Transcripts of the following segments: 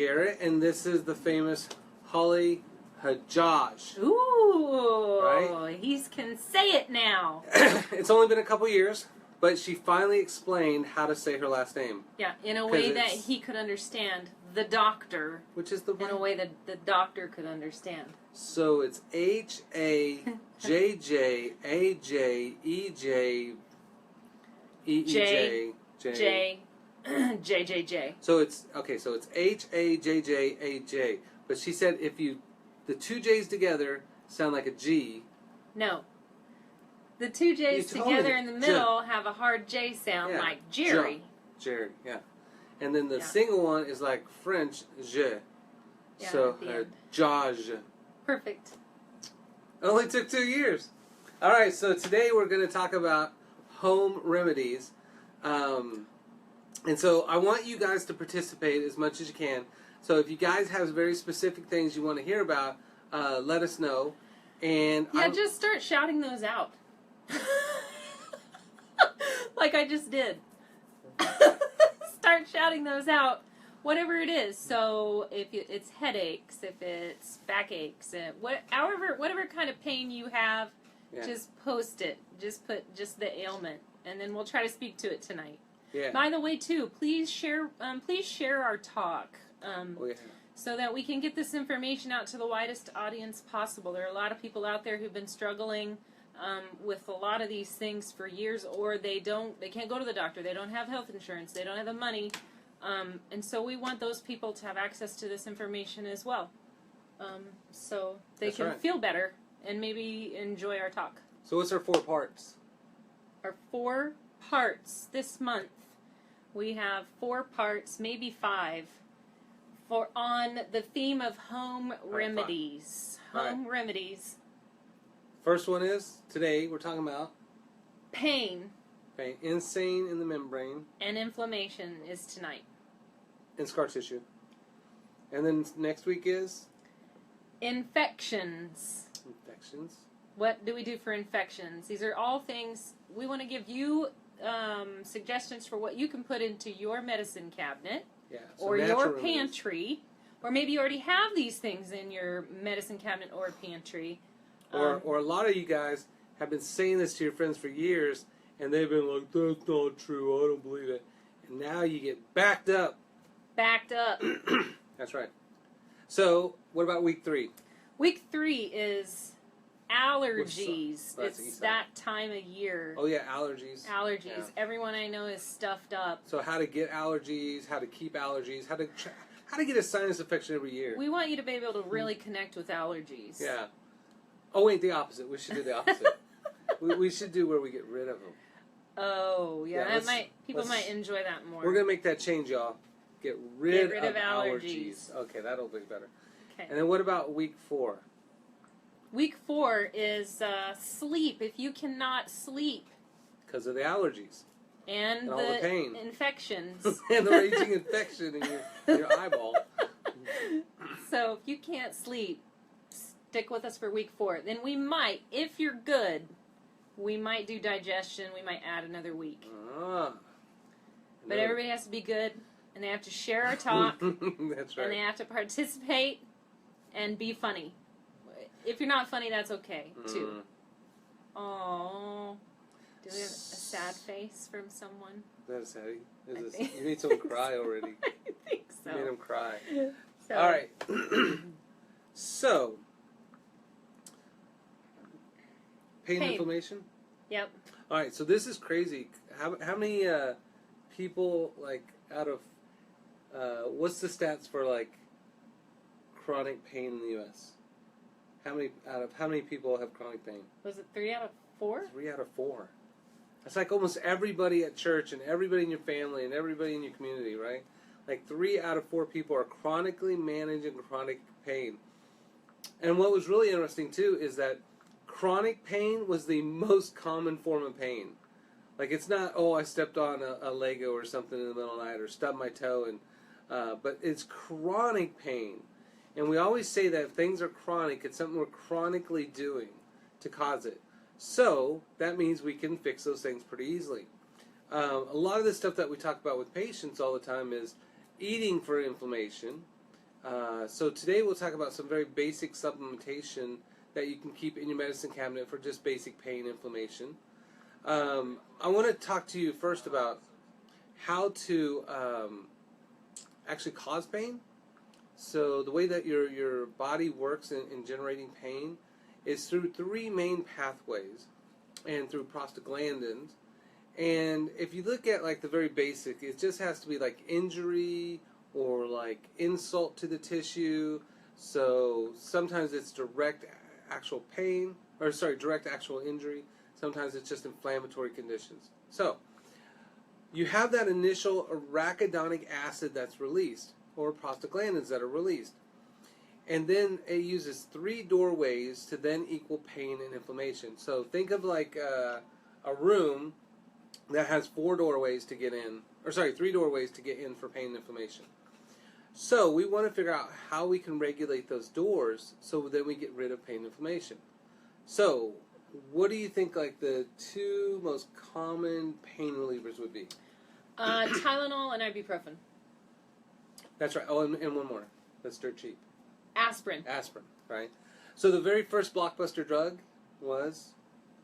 Garrett, and this is the famous Holly Hajaj. Ooh, right? He can say it now. It's only been a couple years, but she finally explained how to say her last name. Yeah, in a way that he could understand. The doctor. Which is the in a way that the doctor could understand. So it's J. So it's okay. So it's Hajjaj. But she said if the two J's together sound like a G. No. The two J's together in the middle have a hard J sound, like Jerry. Jerry, yeah. And then the single one is like French, je. Yeah, so, Hajjaj. Perfect. It only took 2 years. All right, so today we're going to talk about home remedies. And so I want you guys to participate as much as you can. So if you guys have very specific things you want to hear about, let us know. And just start shouting those out. Like I just did. Start shouting those out, whatever it is. So if it's headaches, if it's backaches, whatever kind of pain you have, just post it. Just put the ailment, and then we'll try to speak to it tonight. Yeah. By the way, too, please share our talk, so that we can get this information out to the widest audience possible. There are a lot of people out there who've been struggling with a lot of these things for years, or they can't go to the doctor, they don't have health insurance, they don't have the money, and so we want those people to have access to this information as well, so they can feel better and maybe enjoy our talk. So what's our 4 parts? Our 4 parts this month. We have 4 parts, maybe 5, on the theme of home remedies. Home remedies. First one is, today we're talking about pain. Insane in the membrane. And inflammation is tonight. And scar tissue. And then next week is? Infections. Infections. What do we do for infections? These are all things, we want to give you suggestions for what you can put into your medicine cabinet. Or your pantry. Or maybe you already have these things in your medicine cabinet or pantry. Or a lot of you guys have been saying this to your friends for years, and they've been like, that's not true, I don't believe it. And now you get backed up. Backed up. That's right. So, what about week 3? Week 3 is allergies. It's that time of year. Oh yeah, allergies. Allergies. Yeah. Everyone I know is stuffed up. So how to get allergies, how to keep allergies, how to get a sinus infection every year. We want you to be able to really connect with allergies. Yeah. Oh wait, the opposite. We should do the opposite. we should do where we get rid of them. Oh yeah, people might enjoy that more. We're gonna make that change, y'all. Get rid of allergies. Okay, that'll be better. Okay. And then what about week 4? Week 4 is sleep. If you cannot sleep. Because of the allergies. And all the pain. Infections. And the raging infection in your eyeball. So if you can't sleep, stick with us for week 4. Then we might, if you're good, we might do digestion. We might add another week. But everybody has to be good, and they have to share our talk. That's right. And they have to participate and be funny. If you're not funny, that's okay, too. Oh, do we have a sad face from someone? That's sad. You made someone cry already. I think so. You made him cry. So. All right. So, pain inflammation? Yep. All right, so this is crazy. How many people, like, out of, what's the stats for, like, chronic pain in the U.S.? How many people have chronic pain? Was it 3 out of 4? 3 out of 4. That's like almost everybody at church and everybody in your family and everybody in your community, right? Like 3 out of 4 people are chronically managing chronic pain. And what was really interesting, too, is that chronic pain was the most common form of pain. Like, it's not, oh, I stepped on a Lego or something in the middle of the night or stubbed my toe, but it's chronic pain. And we always say that if things are chronic, it's something we're chronically doing to cause it. So that means we can fix those things pretty easily. A lot of the stuff that we talk about with patients all the time is eating for inflammation, So today we'll talk about some very basic supplementation that you can keep in your medicine cabinet for just basic pain, inflammation. I want to talk to you first about how to actually cause pain. So the way that your body works in generating pain is through three main pathways and through prostaglandins. And if you look at like the very basic, it just has to be like injury or like insult to the tissue. So sometimes it's direct actual pain, or sorry, direct actual injury. Sometimes it's just inflammatory conditions. So you have that initial arachidonic acid that's released, or prostaglandins that are released. And then it uses three doorways to then equal pain and inflammation. So think of like a room that has four doorways to get in, or sorry, three doorways to get in for pain and inflammation. So we want to figure out how we can regulate those doors so then we get rid of pain and inflammation. So what do you think like the two most common pain relievers would be? Tylenol and ibuprofen. That's right. Oh, and one more. That's dirt cheap. Aspirin. Aspirin, right? So the very first blockbuster drug was?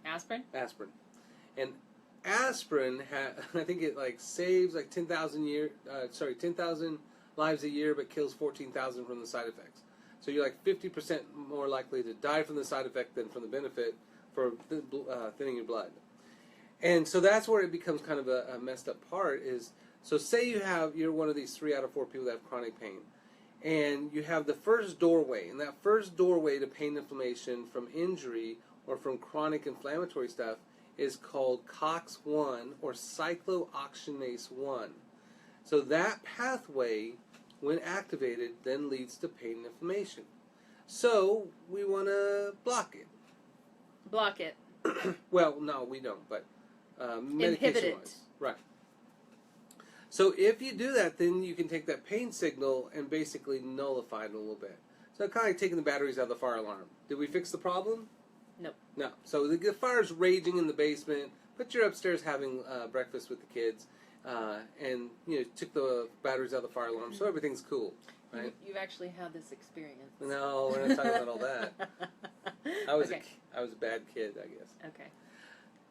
Aspirin. Aspirin. And aspirin, I think it like saves like 10,000 lives a year, but kills 14,000 from the side effects. So you're like 50% more likely to die from the side effect than from the benefit for thinning your blood. And so that's where it becomes kind of a messed up part is, so say you're one of these 3 out of 4 people that have chronic pain, and you have the first doorway, and that first doorway to pain and inflammation from injury or from chronic inflammatory stuff is called COX-1 or cyclooxygenase 1. So that pathway, when activated, then leads to pain and inflammation. So we want to block it. Block it. Well, no, we don't, but medication-wise. Right. So if you do that, then you can take that pain signal and basically nullify it a little bit. So kind of like taking the batteries out of the fire alarm. Did we fix the problem? No. No. So the fire's raging in the basement, but you're upstairs having breakfast with the kids, and took the batteries out of the fire alarm, so everything's cool, right? You've actually had this experience. No, we're not talking about all that. I was a bad kid, I guess. Okay.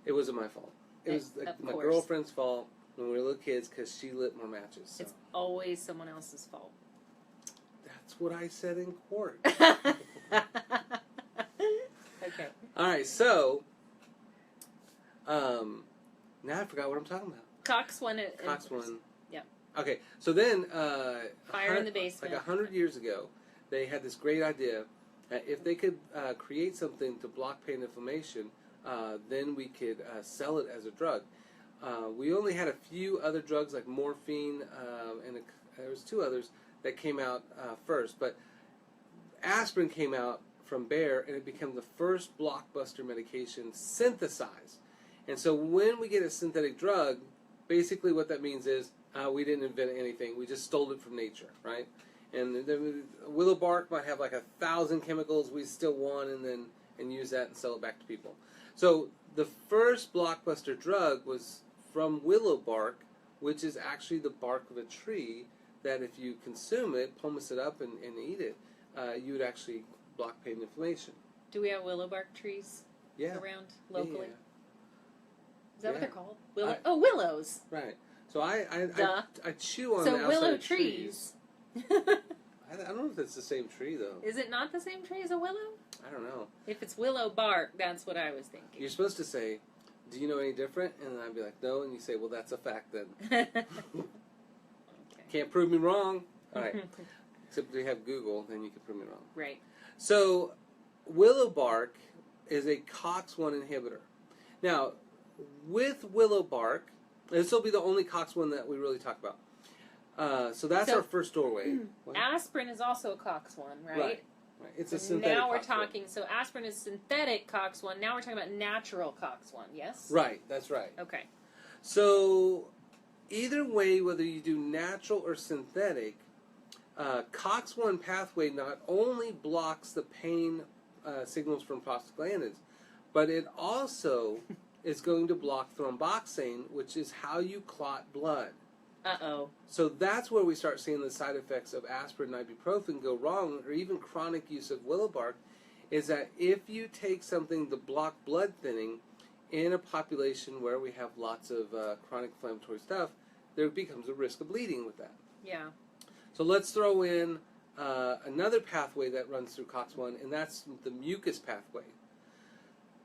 It wasn't my fault. It was like my girlfriend's fault when we were little kids because she lit more matches. So. It's always someone else's fault. That's what I said in court. Okay. All right, so now I forgot what I'm talking about. COX-1. COX-1. Yeah. Okay, so then fire in the basement. Like 100 years ago, they had this great idea that if they could create something to block pain and inflammation, then we could sell it as a drug. We only had a few other drugs like morphine, and there was 2 others that came out first. But aspirin came out from Bayer, and it became the first blockbuster medication synthesized. And so when we get a synthetic drug, basically what that means is we didn't invent anything. We just stole it from nature, right? And then willow bark might have like 1,000 chemicals. We still want and use that and sell it back to people. So the first blockbuster drug was from willow bark, which is actually the bark of a tree that if you consume it, pumice it up and eat it, you would actually block pain and inflammation. Do we have willow bark trees around locally? Yeah. Is that what they're called? Willows. Right. So I chew on the outside So willow of trees. I don't know if it's the same tree, though. Is it not the same tree as a willow? I don't know. If it's willow bark, that's what I was thinking. You're supposed to say, do you know any different? And I'd be like, no. And you say, well, that's a fact then. Okay. Can't prove me wrong. All right. Except if you have Google, then you can prove me wrong. Right. So willow bark is a COX-1 inhibitor. Now, with willow bark, this will be the only COX-1 that we really talk about. So that's our first doorway. Aspirin is also a COX-1, right? Right. It's a synthetic now we're COX-1. talking, so aspirin is synthetic COX-1. Now we're talking about natural COX-1, yes? Right, that's right. Okay. So either way, whether you do natural or synthetic, COX-1 pathway not only blocks the pain signals from prostaglandins, but it also is going to block thromboxane, which is how you clot blood. Uh-oh. So that's where we start seeing the side effects of aspirin and ibuprofen go wrong, or even chronic use of willow bark, is that if you take something to block blood thinning in a population where we have lots of chronic inflammatory stuff, there becomes a risk of bleeding with that. Yeah. So let's throw in another pathway that runs through COX-1, and that's the mucus pathway.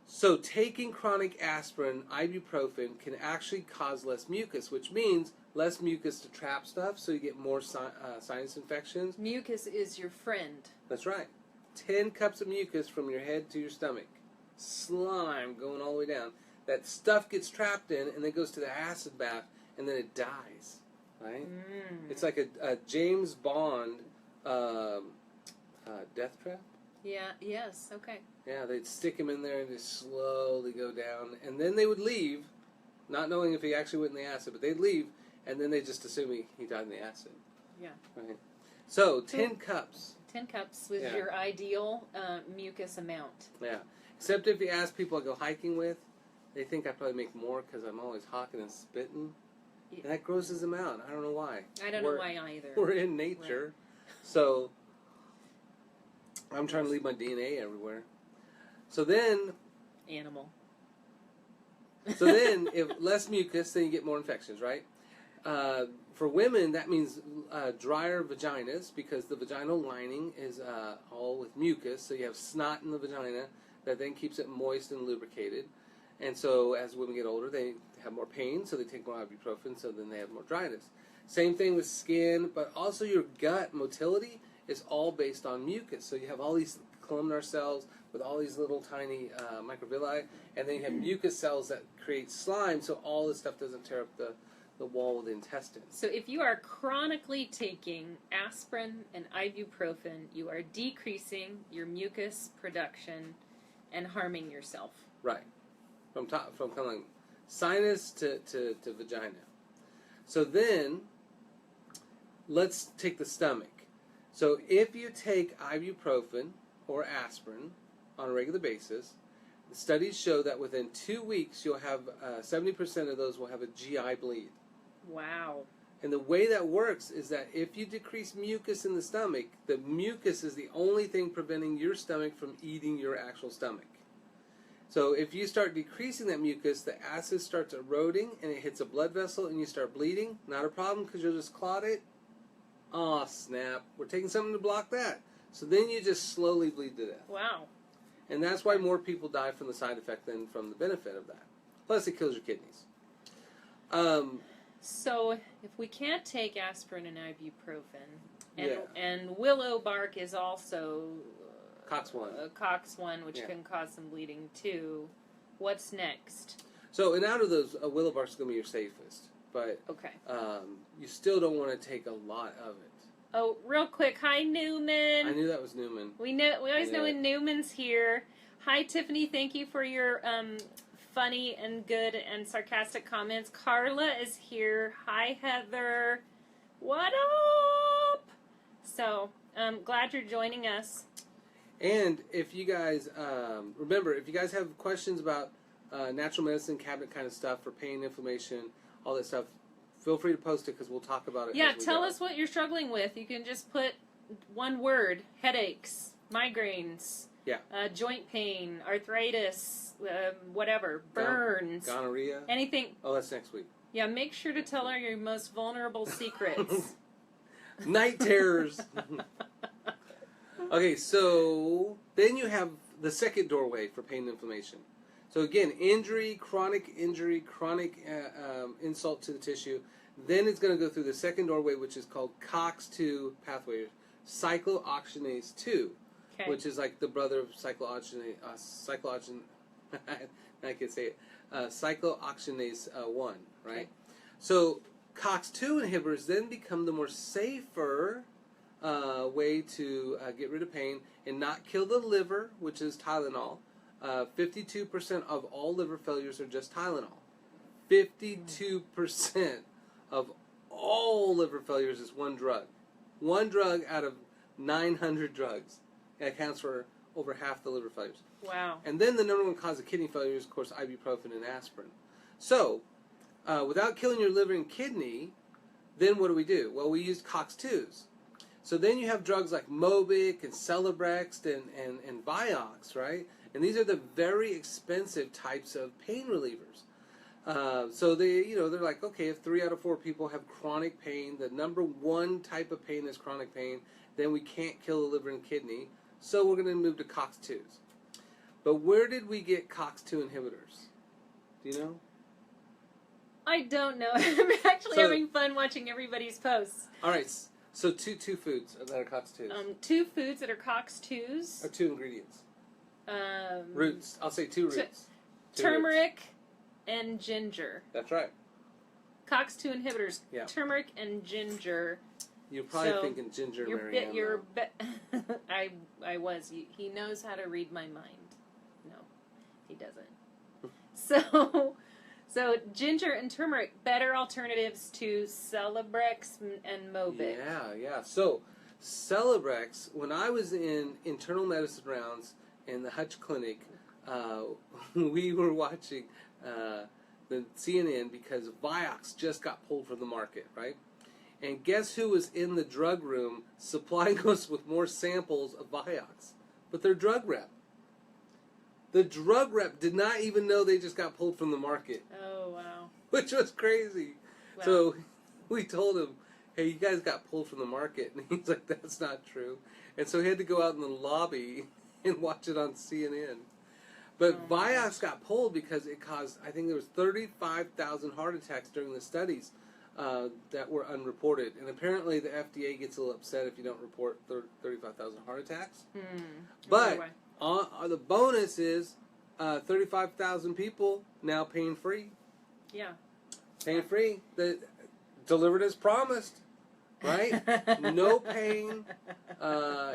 So taking chronic aspirin, ibuprofen, can actually cause less mucus, which means less mucus to trap stuff, so you get more sinus infections. Mucus is your friend. That's right. 10 cups of mucus from your head to your stomach. Slime going all the way down. That stuff gets trapped in, and then goes to the acid bath, and then it dies. Right? It's like a James Bond death trap. Yeah, yes, okay. Yeah, they'd stick him in there and just slowly go down. And then they would leave, not knowing if he actually went in the acid, but they'd leave, and then they just assume he died in the acid. Yeah. Right. So, 10 cups. 10 cups was your ideal mucus amount. Yeah. Except if you ask people I go hiking with, they think I probably make more because I'm always hawking and spitting. Yeah. And that grosses them out. I don't know why. I don't know why either. We're in nature. Right. So, I'm trying to leave my DNA everywhere. So then... Animal. So then, if less mucus, then you get more infections, right? For women, that means drier vaginas, because the vaginal lining is all with mucus, so you have snot in the vagina that then keeps it moist and lubricated. And so as women get older, they have more pain, so they take more ibuprofen, so then they have more dryness. Same thing with skin, but also your gut motility is all based on mucus. So you have all these columnar cells with all these little tiny microvilli, and then you have mucus cells that create slime, so all this stuff doesn't tear up the wall of the intestine. So if you are chronically taking aspirin and ibuprofen, you are decreasing your mucus production and harming yourself. Right. From kind of like sinus to vagina. So then, let's take the stomach. So if you take ibuprofen or aspirin on a regular basis, the studies show that within 2 weeks, you'll have 70% of those will have a GI bleed. Wow. And the way that works is that if you decrease mucus in the stomach, the mucus is the only thing preventing your stomach from eating your actual stomach. So if you start decreasing that mucus, the acid starts eroding and it hits a blood vessel and you start bleeding. Not a problem because you'll just clot it. Oh, snap. We're taking something to block that. So then you just slowly bleed to death. Wow. And that's why more people die from the side effect than from the benefit of that. Plus it kills your kidneys. So if we can't take aspirin and ibuprofen, and willow bark is also COX-1, which can cause some bleeding too, what's next? So, and out of those, willow bark is going to be your safest, but okay. You still don't want to take a lot of it. Oh, real quick, hi Newman. I knew that was Newman. We always know when Newman's here. Hi Tiffany, thank you for your funny and good and sarcastic comments. Carla is here. Hi Heather. What up? So, glad you're joining us. And if you guys, remember, if you guys have questions about natural medicine, cabinet kind of stuff for pain, inflammation, all that stuff, feel free to post it because we'll talk about it. Yeah, tell us what you're struggling with. You can just put one word: headaches, migraines, joint pain, arthritis, whatever, burns, gonorrhea, anything. Oh, that's next week. Yeah, make sure to tell her your most vulnerable secrets. Night terrors. Okay, so then you have the second doorway for pain and inflammation. So again, chronic insult to the tissue. Then it's going to go through the second doorway, which is called COX-2 pathway, cyclooxygenase 2, which is like the brother of cyclooxygenase, I can say it, cyclooxygenase 1, right? Okay. So COX-2 inhibitors then become the more safer way to get rid of pain and not kill the liver, which is Tylenol. 52% of all liver failures are just Tylenol. 52% of all liver failures is one drug. One drug out of 900 drugs. That accounts for over half the liver failures. Wow. And then the number one cause of kidney failure is, of course, ibuprofen and aspirin. So, without killing your liver and kidney, then what do? Well, we used COX-2s. So then you have drugs like Mobic and Celebrex and Vioxx, right? And these are the very expensive types of pain relievers. So they're like, okay, if 3 out of 4 people have chronic pain, the number one type of pain is chronic pain, then we can't kill the liver and kidney, so we're going to move to COX-2s. But where did we get COX-2 inhibitors? Do you know? I don't know. I'm actually having fun watching everybody's posts. All right, so two foods that are COX-2s. 2 foods that are COX-2s. Or 2 ingredients. Roots. I'll say 2 roots. Turmeric and ginger. That's right. COX-2 inhibitors. Yeah. Turmeric and ginger. You're probably thinking ginger, Marianne. I was. He knows how to read my mind. No, he doesn't. So ginger and turmeric, better alternatives to Celebrex and Mobic. Yeah. So Celebrex, when I was in internal medicine rounds in the Hutch Clinic, we were watching the CNN because Vioxx just got pulled from the market, right? And guess who was in the drug room supplying us with more samples of Vioxx? But their drug rep. The drug rep did not even know they just got pulled from the market. Oh, wow. Which was crazy. Wow. So we told him, hey, you guys got pulled from the market. And he's like, that's not true. And so he had to go out in the lobby and watch it on CNN. But Vioxx got pulled because it caused, I think there was 35,000 heart attacks during the studies that were unreported. And apparently the FDA gets a little upset if you don't report 35,000 heart attacks. But the bonus is 35,000 people now pain-free. Yeah. Pain-free. Delivered as promised. Right? No pain,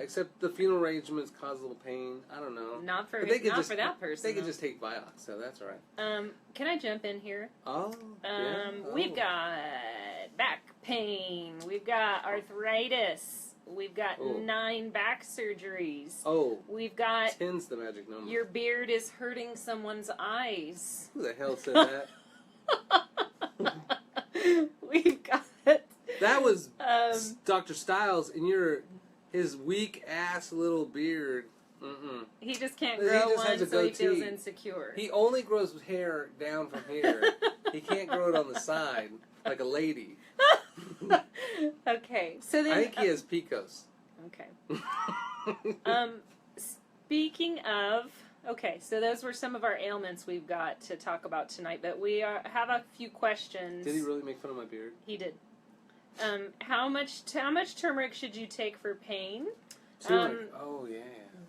except the funeral arrangements cause a little pain. I don't know. Not for that person. They could just take Vioxx, so that's all right. Can I jump in here? Oh, yeah. We've got back pain. We've got arthritis. We've got 9 back surgeries. Oh. We've got 10's the magic number. Your beard is hurting someone's eyes. Who the hell said that? We've got... That was Dr. Stiles, and his weak-ass little beard. He just can't grow one, so he feels insecure. He only grows hair down from here. He can't grow it on the side, like a lady. Okay, so then... I think he has Picos. Okay. Speaking of... Okay, so those were some of our ailments we've got to talk about tonight, but we have a few questions. Did he really make fun of my beard? He did. How much turmeric should you take for pain? Turmeric. Oh, yeah.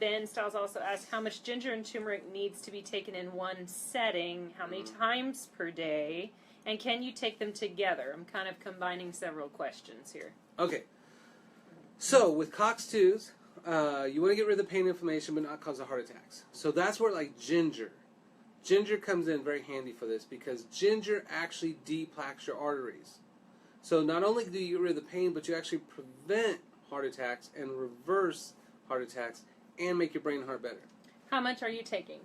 Ben Stiles also asked how much ginger and turmeric needs to be taken in one setting, how many times per day, and can you take them together? I'm kind of combining several questions here. Okay. So, with COX-2s, you want to get rid of the pain and inflammation but not cause the heart attacks. So that's where, like, ginger comes in very handy for this because ginger actually deplaques your arteries. So not only do you get rid of the pain, but you actually prevent heart attacks and reverse heart attacks and make your brain and heart better. How much are you taking?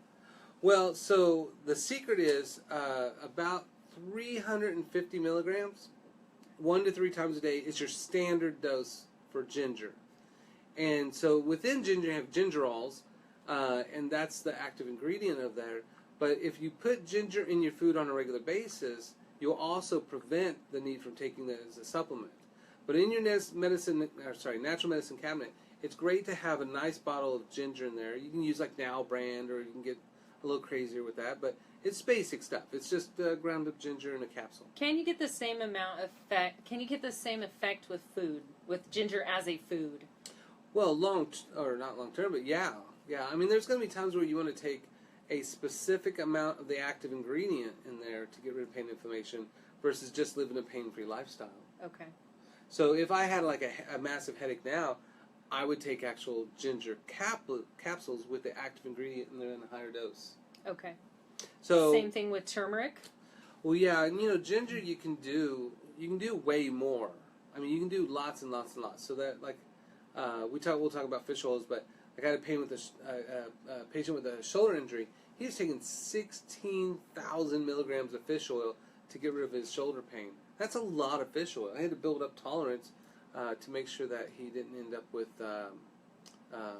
Well, so the secret is about 350 milligrams, 1 to 3 times a day is your standard dose for ginger. And so within ginger you have gingerols, and that's the active ingredient of there. But if you put ginger in your food on a regular basis, you'll also prevent the need from taking that as a supplement. But in your natural medicine cabinet, it's great to have a nice bottle of ginger in there. You can use like Now brand, or you can get a little crazier with that. But it's basic stuff. It's just ground up ginger in a capsule. Can you get the same amount of effect? Can you get the same effect with food, with ginger as a food? Well, not long term, but yeah. I mean, there's going to be times where you want to take a specific amount of the active ingredient in there to get rid of pain and inflammation versus just living a pain-free lifestyle. Okay. So if I had like a massive headache now, I would take actual ginger capsules with the active ingredient in there in a higher dose. Okay. So same thing with turmeric? Well, yeah, and ginger you can do way more. I mean, you can do lots and lots and lots. So that we'll talk about fish oils, but I got a patient with a shoulder injury. He's taking 16,000 milligrams of fish oil to get rid of his shoulder pain. That's a lot of fish oil. I had to build up tolerance to make sure that he didn't end up with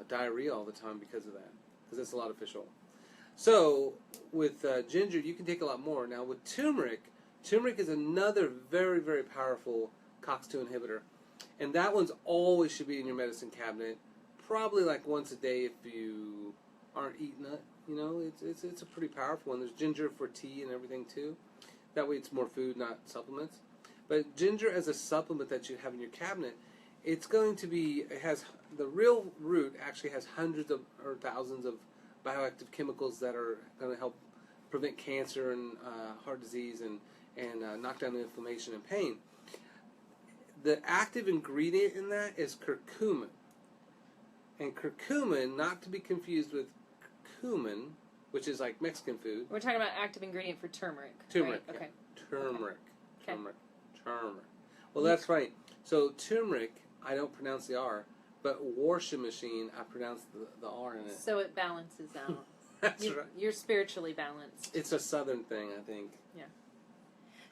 diarrhea all the time because of that. Because that's a lot of fish oil. So with ginger, you can take a lot more. Now with turmeric is another very, very powerful COX-2 inhibitor. And that one's always should be in your medicine cabinet. Probably like once a day if you aren't eating it. You know, it's a pretty powerful one. There's ginger for tea and everything too. That way it's more food, not supplements. But ginger as a supplement that you have in your cabinet, it's going to be, it has, the real root actually has hundreds of or thousands of bioactive chemicals that are going to help prevent cancer and heart disease and knock down the inflammation and pain. The active ingredient in that is curcumin. And curcumin, not to be confused with cumin, which is like Mexican food. We're talking about active ingredient for turmeric. Turmeric. Right? Okay. Okay. Turmeric. Okay. Turmeric. Well, that's right. So turmeric, I don't pronounce the R, but washing machine, I pronounce the R in it. So it balances out. That's right. You're spiritually balanced. It's a southern thing, I think. Yeah.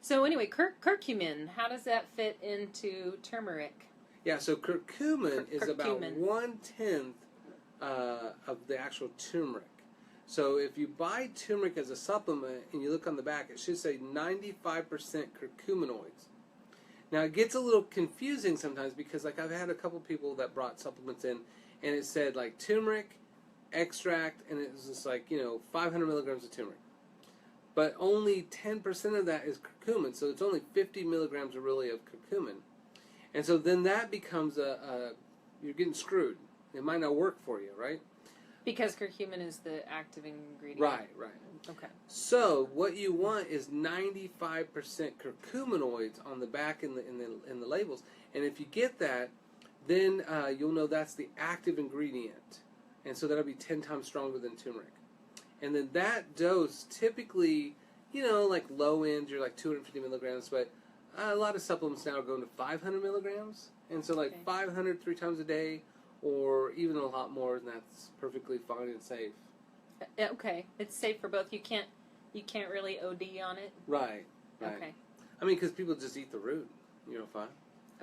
So anyway, curcumin, how does that fit into turmeric? Yeah, so curcumin is about 1/10 of the actual turmeric. So if you buy turmeric as a supplement and you look on the back, it should say 95% curcuminoids. Now it gets a little confusing sometimes because like I've had a couple people that brought supplements in and it said like turmeric extract and it was just like, 500 milligrams of turmeric. But only 10% of that is curcumin, so it's only 50 milligrams really of curcumin. And so then that becomes you're getting screwed. It might not work for you, right? Because curcumin is the active ingredient. Right. Okay. So what you want is 95% curcuminoids on the back in the labels, and if you get that, then you'll know that's the active ingredient, and so that'll be 10 times stronger than turmeric. And then that dose typically, like low end, you're like 250 milligrams, but a lot of supplements now are going to 500 milligrams, and so like 500 3 times a day. Or even a lot more, and that's perfectly fine and safe. Okay, it's safe for both. You can't really OD on it. Right. Okay. I mean, because people just eat the root. Fine.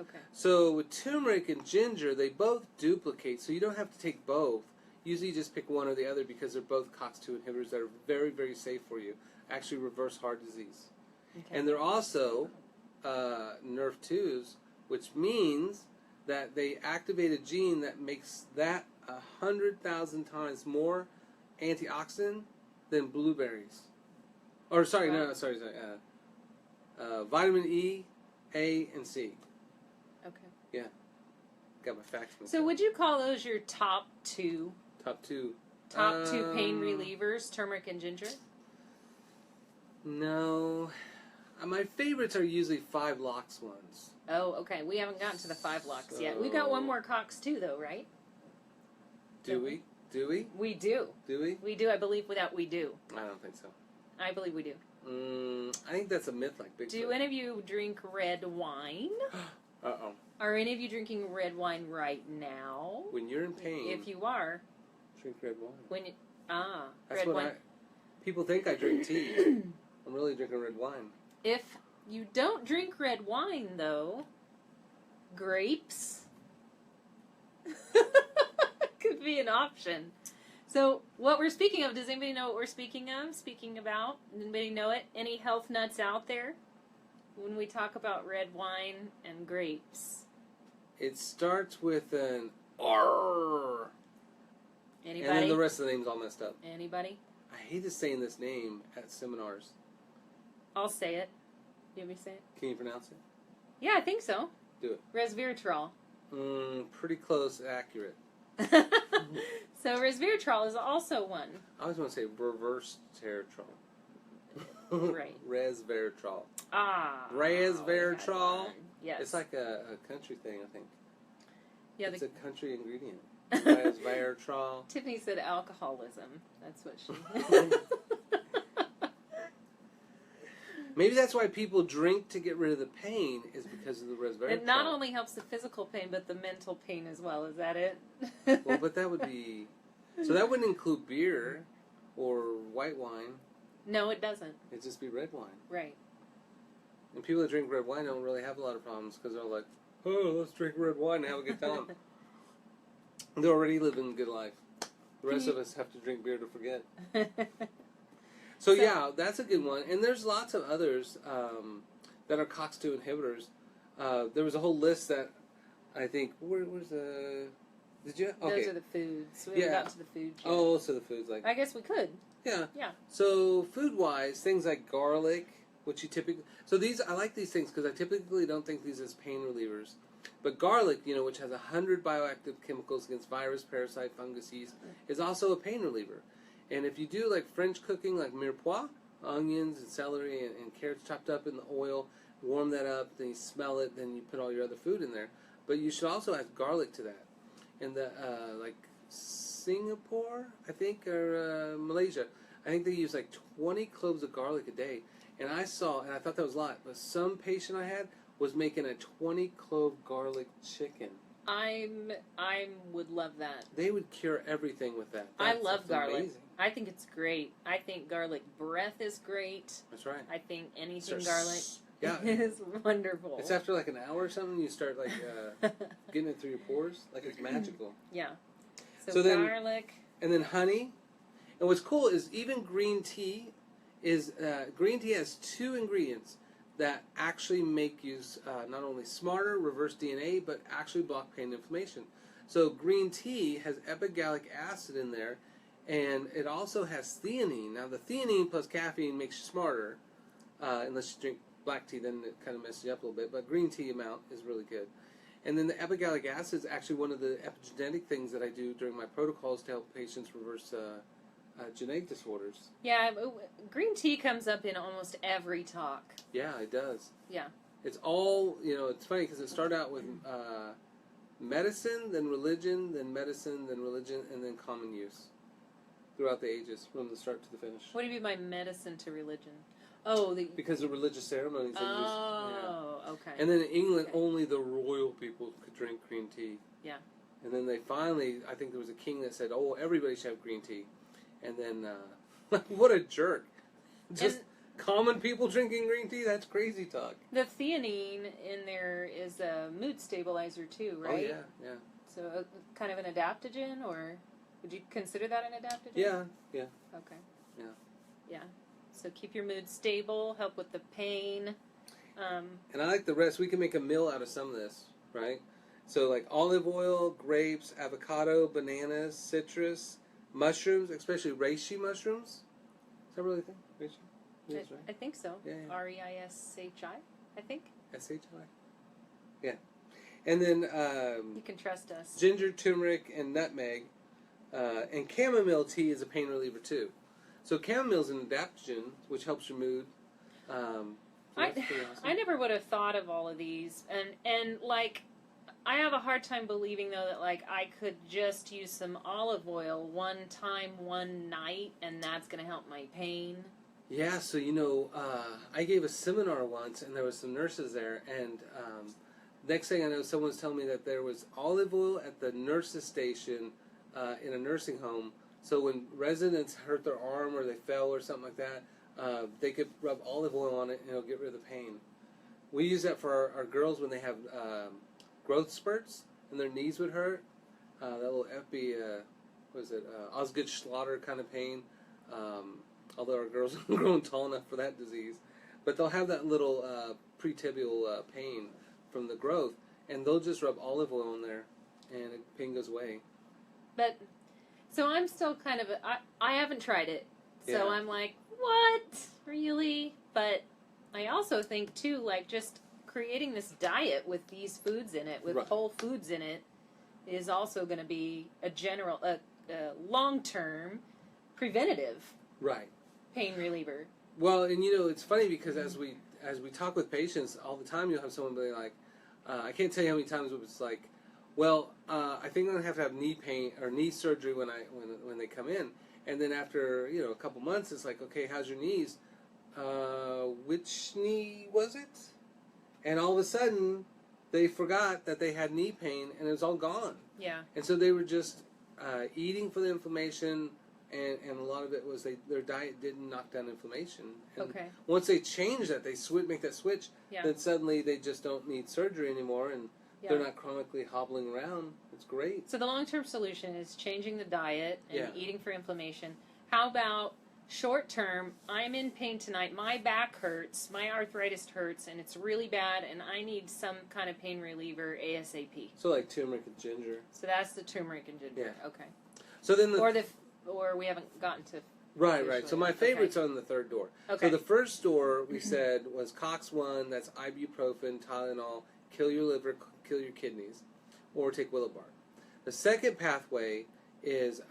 Okay. So with turmeric and ginger, they both duplicate, so you don't have to take both. Usually, you just pick one or the other because they're both COX-2 inhibitors that are very, very safe for you. Actually, reverse heart disease. Okay. And they're also NRF2s, which means that they activate a gene that makes that 100,000 times more antioxidant than blueberries. Or sorry. Vitamin E, A, and C. Okay. Yeah. Got my facts mixed So up. would you call those your top two? Top two. Top two pain relievers, turmeric and ginger? No. My favorites are usually 5 LOX ones. Oh, okay. We haven't gotten to the 5 LOX yet. We've got one more COX-2, though, right? Do we? Do we? We do. Do we? We do. I believe that we do. I don't think so. I believe we do. I think that's a myth like Bigfoot. Do any of you drink red wine? Uh-oh. Are any of you drinking red wine right now? When you're in pain. If you are. Drink red wine. That's red wine. People think I drink tea. I'm really drinking red wine. If you don't drink red wine, though, grapes could be an option. So, what we're speaking of, does anybody know what we're speaking about? Anybody know it? Any health nuts out there? When we talk about red wine and grapes. It starts with an R. Anybody? And then the rest of the name's all messed up. Anybody? I hated saying this name at seminars. I'll say it. You want me to say it? Can you pronounce it? Yeah, I think so. Do it. Resveratrol. Pretty close, accurate. So resveratrol is also one. I always want to say reverse Teratol. Right. Resveratrol. Resveratrol. Yes. It's like a country thing, I think. Yeah, it's a country ingredient. Resveratrol. Tiffany said alcoholism. That's what she... Maybe that's why people drink to get rid of the pain, is because of the resveratrol. It not only helps the physical pain, but the mental pain as well. Is that it? Well, but that would be... So that wouldn't include beer or white wine. No, it doesn't. It'd just be red wine. Right. And people that drink red wine don't really have a lot of problems because they're like, oh, let's drink red wine and have a good time. They're already living a good life. The rest of us have to drink beer to forget. So yeah, that's a good one. And there's lots of others that are COX-2 inhibitors. There was a whole list that I think, where's the... Did you? Okay. Those are the foods. We haven't got to the food yet. Oh, so the foods like... I guess we could. Yeah. Yeah. So food-wise, things like garlic, which you typically... So these, I like these things because I typically don't think these as pain relievers. But garlic, which has 100 bioactive chemicals against virus, parasite, fungus, yeast, is also a pain reliever. And if you do like French cooking, like mirepoix, onions and celery and carrots chopped up in the oil, warm that up, then you smell it, then you put all your other food in there. But you should also add garlic to that. And the like Singapore, I think, or Malaysia, I think they use like 20 cloves of garlic a day. And I thought that was a lot, but some patient I had was making a 20-clove garlic chicken. I would love that. They would cure everything with that. I love garlic. Amazing. I think it's great. I think garlic breath is great. That's right. I think anything garlic yeah. is wonderful. It's after like an hour or something, you start like getting it through your pores. Like it's magical. Yeah. So then, garlic. And then honey. And what's cool is even green tea has 2 ingredients that actually make you not only smarter, reverse DNA, but actually block pain and inflammation. So green tea has epigalic acid in there, and it also has theanine. Now the theanine plus caffeine makes you smarter, unless you drink black tea, then it kind of messes you up a little bit, but green tea amount is really good. And then the epigalic acid is actually one of the epigenetic things that I do during my protocols to help patients reverse genetic disorders. Yeah, green tea comes up in almost every talk. Yeah, it does. Yeah. It's all, it's funny because it started out with medicine, then religion, then medicine, then religion, and then common use throughout the ages, from the start to the finish. What do you mean by medicine to religion? Oh, because of religious ceremonies. Okay. And then in England, only the royal people could drink green tea. Yeah. And then they finally, I think there was a king that said, oh, everybody should have green tea. And then, what a jerk. Just common people drinking green tea? That's crazy talk. The theanine in there is a mood stabilizer too, right? Oh, yeah, yeah. So kind of an adaptogen, or would you consider that an adaptogen? Yeah, yeah. Okay. Yeah. Yeah. So keep your mood stable, help with the pain. And I like the rest. We can make a meal out of some of this, right? So like olive oil, grapes, avocado, bananas, citrus, mushrooms, especially reishi mushrooms. Is that really a thing? Reishi? Yes, right? I think so. Yeah, yeah. Reishi, I think. S-H-I? Yeah. And then... you can trust us. Ginger, turmeric, and nutmeg. And chamomile tea is a pain reliever too. So chamomile is an adaptogen, which helps your mood. I never would have thought of all of these. And like... I have a hard time believing, though, that, like, I could just use some olive oil one time, one night, and that's going to help my pain. Yeah, so, I gave a seminar once, and there was some nurses there, and next thing I know, someone was telling me that there was olive oil at the nurses' station in a nursing home, so when residents hurt their arm or they fell or something like that, they could rub olive oil on it, and it'll get rid of the pain. We use that for our girls when they have... growth spurts, and their knees would hurt. That little Osgood Schlatter kind of pain. Although our girls aren't grown tall enough for that disease. But they'll have that little pretibial pain from the growth, and they'll just rub olive oil in there, and the pain goes away. But, so I'm still kind of, I haven't tried it. So Yeah. I'm like, what? Really? But I also think, too, like, just... creating this diet with these foods in it, with Right. whole foods in it, is also going to be a long-term preventative pain reliever. Well, and it's funny because as we talk with patients all the time, you'll have someone be like, I can't tell you how many times it's like, well, I think I'm gonna have knee pain or knee surgery when they come in, and then after a couple months, it's like, okay, how's your knees? Which knee was it? And all of a sudden, they forgot that they had knee pain, and it was all gone. Yeah. And so they were just eating for the inflammation, and a lot of it was their diet didn't knock down inflammation. And okay. once they change that, they make that switch, Yeah. then suddenly they just don't need surgery anymore, and Yeah. they're not chronically hobbling around. It's great. So the long-term solution is changing the diet and Yeah. eating for inflammation. How about short-term? I'm in pain tonight. My back hurts. My arthritis hurts, and it's really bad, and I need some kind of pain reliever ASAP. So like turmeric and ginger. So that's the turmeric and ginger. Yeah. Okay. So then Or we haven't gotten to. Right. So my favorite's on the third door. Okay. So the first door we said was Cox 1, that's ibuprofen, Tylenol, kill your liver, kill your kidneys, or take willow bark. The second pathway is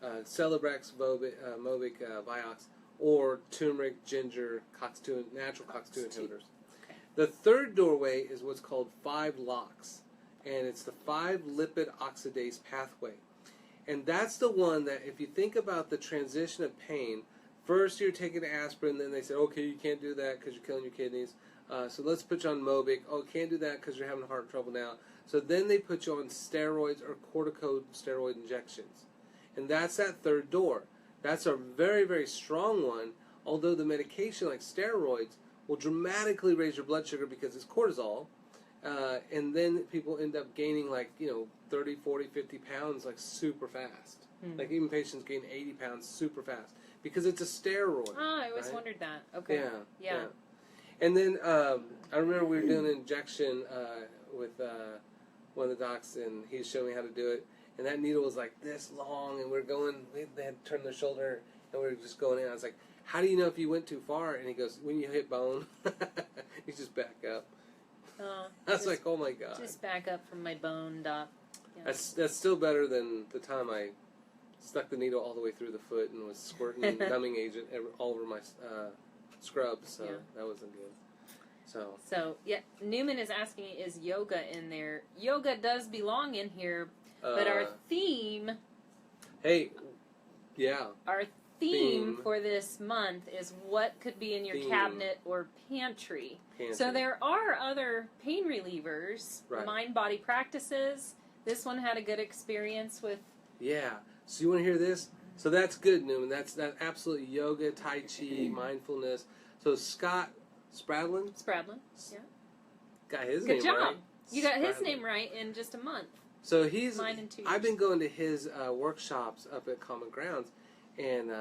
Celebrex, Mobic, Vioxx, or turmeric, ginger, COX-2, natural COX-2 inhibitors. Okay. The third doorway is what's called 5-LOX, and it's the 5-lipid oxidase pathway. And that's the one that, if you think about the transition of pain, first you're taking aspirin, then they say, okay, you can't do that because you're killing your kidneys. So let's put you on Mobic. Oh, can't do that because you're having heart trouble now. So then they put you on steroids or corticosteroid injections. And that's that third door. That's a very, very strong one, although the medication like steroids will dramatically raise your blood sugar because it's cortisol. And then people end up gaining 30, 40, 50 pounds super fast. Like even patients gain 80 pounds super fast because it's a steroid. Oh, I always wondered that. Okay. Yeah. And then I remember we were doing an injection with one of the docs, and he showed me how to do it. And that needle was like this long, and they had to turn their shoulder, and we were just going in. I was like, how do you know if you went too far? And he goes, when you hit bone, you just back up. I was like, oh my God. Just back up from my bone, doc. Yeah. That's still better than the time I stuck the needle all the way through the foot and was squirting numbing agent all over my scrubs, so that wasn't good. So, Newman is asking, is yoga in there? Yoga does belong in here, but our theme... Hey, yeah. Our theme for this month is what could be in your cabinet or pantry. So there are other pain relievers, mind-body practices. This one had a good experience with... Yeah. So you want to hear this? So that's good, Newman. That's absolutely yoga, Tai Chi, mindfulness. So Scott Spradlin? Yeah. Got his good name job. right. You got his name right in just a month. So I've been going to his workshops up at Common Grounds, and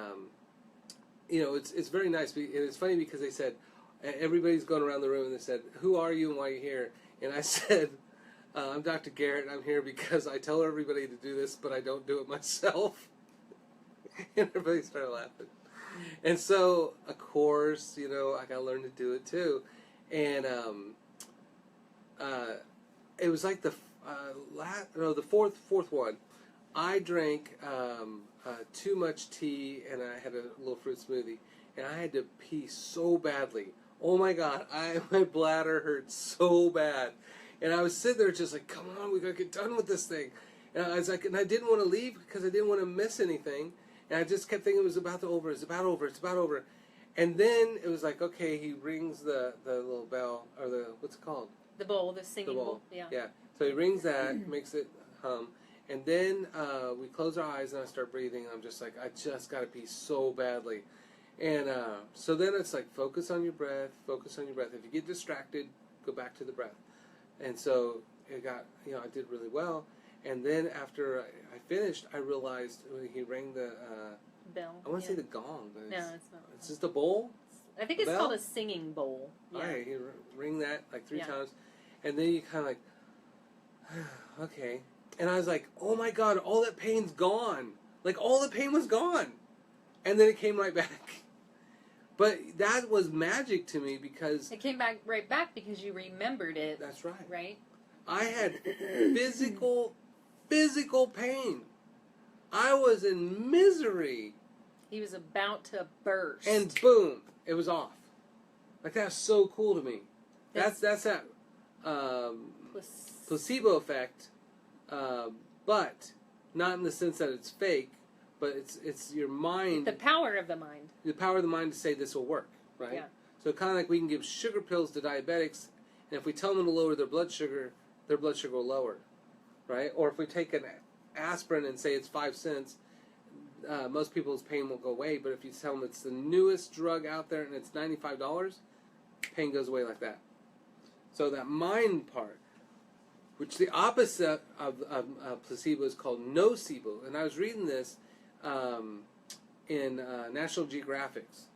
it's very nice. It's funny because they said, everybody's going around the room and they said, who are you and why are you here? And I said, I'm Dr. Garrett. I'm here because I tell everybody to do this, but I don't do it myself. And everybody started laughing. And so, of course, I got to learn to do it too. And it was like the fourth one. I drank too much tea, and I had a little fruit smoothie, and I had to pee so badly. Oh my God, my bladder hurt so bad. And I was sitting there just like, come on, we gotta get done with this thing. And I was like, and I didn't want to leave because I didn't want to miss anything. And I just kept thinking it was about over. And then it was like, okay, he rings the little bell, or what's it called? The bowl, the singing bowl. Yeah. So he rings that, makes it hum. And then we close our eyes and I start breathing. I'm just like, I just got to pee so badly. And so then it's like, focus on your breath. If you get distracted, go back to the breath. And so it got, I did really well. And then after I finished, I realized when he rang the bell. I want to say the gong, but no, it's not. It's just a bowl. I think it's called a singing bowl. Yeah. All right, you ring that like 3 times, and then you kind of like, okay. And I was like, oh my God, all that pain's gone. Like all the pain was gone, and then it came right back. But that was magic to me because it came right back because you remembered it. That's right. Right. I had physical pain. I was in misery. He was about to burst. And boom, it was off. Like that's so cool to me. That's that placebo effect, but not in the sense that it's fake, but it's your mind. The power of the mind. The power of the mind to say this will work, right? Yeah. So kind of like we can give sugar pills to diabetics, and if we tell them to lower their blood sugar will lower, right? Or if we take an aspirin and say it's 5 cents, most people's pain will go away, but if you tell them it's the newest drug out there and it's $95, pain goes away like that. So that mind part, which the opposite of placebo is called nocebo. And I was reading this in National Geographic's,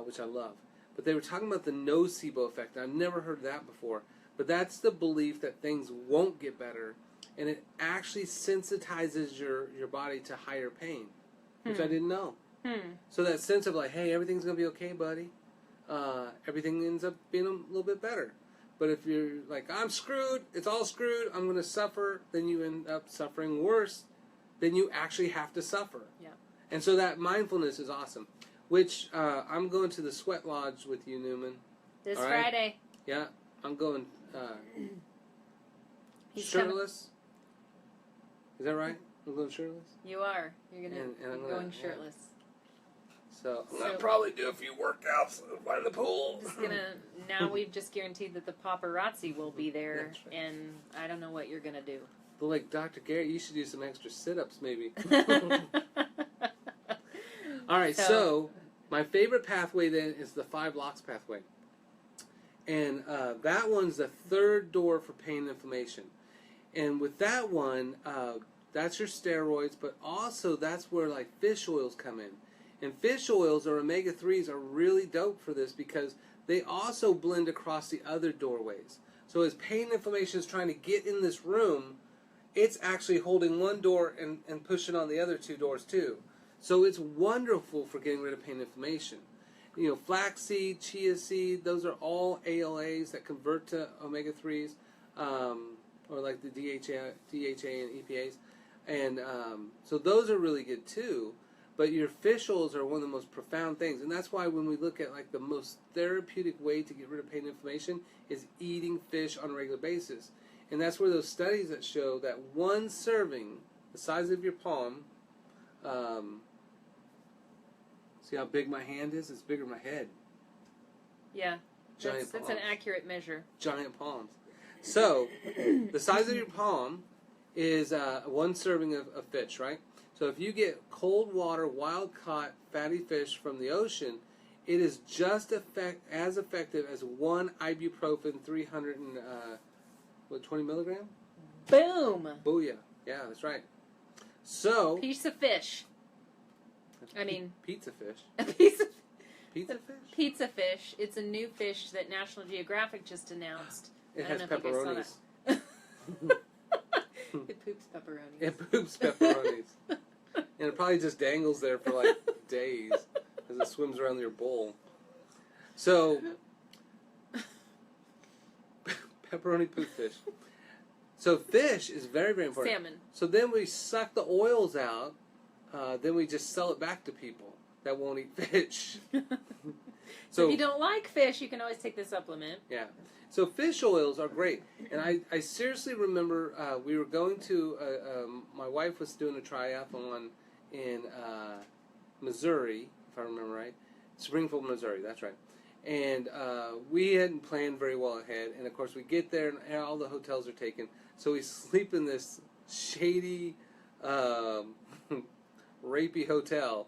which I love. But they were talking about the nocebo effect. I've never heard that before. But that's the belief that things won't get better, and it actually sensitizes your body to higher pain, which I didn't know. So that sense of like, hey, everything's going to be okay, buddy. Everything ends up being a little bit better. But if you're like, I'm screwed, it's all screwed, I'm going to suffer, then you end up suffering worse than you actually have to suffer. Yeah. And so that mindfulness is awesome. Which, I'm going to the Sweat Lodge with you, Newman. This Friday. Yeah, I'm going He's shirtless. Is that right? I'm going shirtless? You are. You're going shirtless. So I'm going to probably do a few workouts by the pool. Now we've just guaranteed that the paparazzi will be there, That's right. and I don't know what you're going to do. But like Dr. Garrett, you should do some extra sit-ups maybe. All right, so my favorite pathway then is the 5 blocks pathway. And that one's the third door for pain and inflammation. And with that one, that's your steroids, but also that's where like fish oils come in. And fish oils or omega-3s are really dope for this because they also blend across the other doorways. So as pain and inflammation is trying to get in this room, it's actually holding one door and pushing on the other 2 doors too. So it's wonderful for getting rid of pain and inflammation. You know, flaxseed, chia seed, those are all ALAs that convert to omega-3s, or like the DHA and EPAs. And so those are really good too. But your fish oils are one of the most profound things. And that's why when we look at like the most therapeutic way to get rid of pain and inflammation is eating fish on a regular basis. And that's where those studies that show that one serving, the size of your palm, see how big my hand is? It's bigger than my head. Yeah, Giant that's an accurate measure. Giant palms. So, the size of your palm is one serving of fish, right? So if you get cold water, wild-caught, fatty fish from the ocean, it is just as effective as one ibuprofen 320 milligram? Boom! Booyah. Yeah, that's right. So... Piece of fish. Pizza fish. A piece of... Pizza fish? Pizza fish. It's a new fish that National Geographic just announced. It has pepperonis. It poops pepperonis. It poops pepperonis. And it probably just dangles there for like days as it swims around your bowl. So, pepperoni poop fish. So fish is very, very important. Salmon. So then we suck the oils out. Then we just sell it back to people that won't eat fish. So if you don't like fish, you can always take the supplement. Yeah. So fish oils are great. And I seriously remember we were going to, my wife was doing a triathlon in Missouri, if I remember right. Springfield, Missouri, that's right. And we hadn't planned very well ahead. And of course we get there and all the hotels are taken. So we sleep in this shady, rapey hotel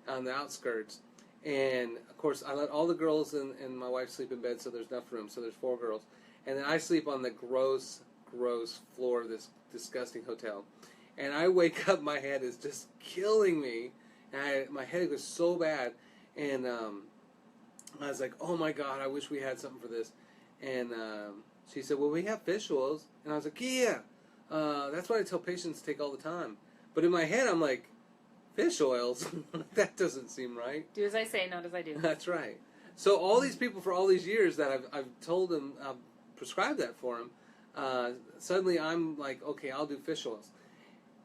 on the outskirts. And of course I let all the girls and my wife sleep in bed, so there's enough room, so there's 4 girls. And then I sleep on the gross floor of this disgusting hotel. And I wake up, my head is just killing me. And my headache was so bad. And I was like, oh my God, I wish we had something for this. And she said, well, we have fish oils. And I was like, yeah, that's what I tell patients to take all the time. But in my head, I'm like, fish oils? That doesn't seem right. Do as I say, not as I do. That's right. So all these people for all these years that I've told them, I've prescribed that for them, suddenly I'm like, okay, I'll do fish oils.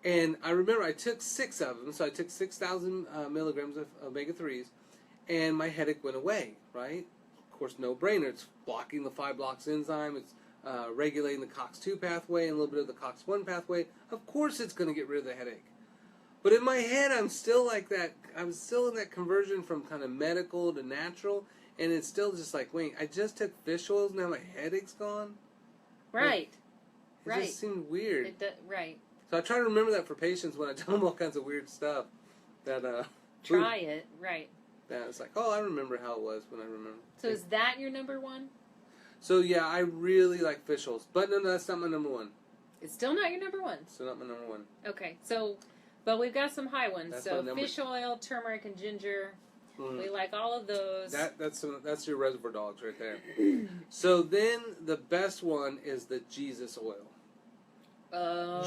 And I remember I took 6 of them, so I took 6,000 milligrams of omega-3s, and my headache went away, right? Of course, no brainer. It's blocking the 5 blocks enzyme. It's regulating the COX-2 pathway and a little bit of the COX-1 pathway. Of course it's going to get rid of the headache. But in my head, I'm still like that. I'm still in that conversion from kind of medical to natural, and it's still just like, wait, I just took fish oils, now my headache's gone? Right. It just seemed weird. Right. So I try to remember that for patients when I tell them all kinds of weird stuff. that try it, right? That it's like, oh, I remember how it was when I remember. So is that your number one? So yeah, I really like fish oils, but no, that's not my number one. It's still not your number one. Still not my number one. Okay, so, but we've got some high ones. That's so fish oil, turmeric, and ginger. We like all of those. That's your reservoir dogs right there. So then the best one is the Jesus oil.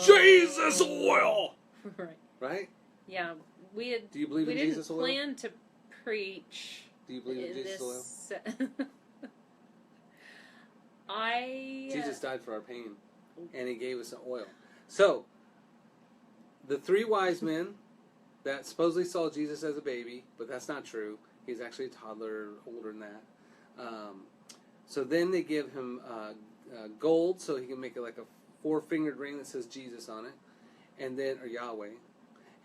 Jesus oil. Right. Right. Yeah, we had. Do you believe in Jesus oil? We didn't plan to preach. Do you believe in Jesus oil? Jesus died for our pain, and He gave us an oil. So the three wise men that supposedly saw Jesus as a baby, but that's not true. He's actually a toddler, older than that. So then they give him gold, so he can make it like a 4-fingered ring that says Jesus on it, and then or Yahweh.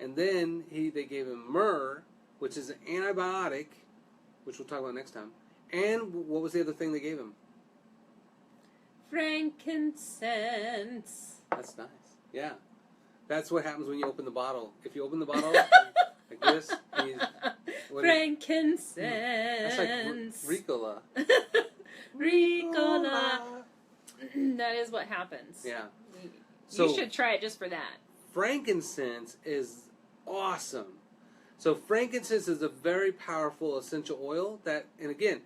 And then they gave him myrrh, which is an antibiotic, which we'll talk about next time. And what was the other thing they gave him? Frankincense. That's nice. Yeah. That's what happens when you open the bottle. If you open the bottle like this, frankincense. That's like Ricola. Ricola. That is what happens. Yeah. You should try it just for that. Frankincense is awesome. So frankincense is a very powerful essential oil that, and again,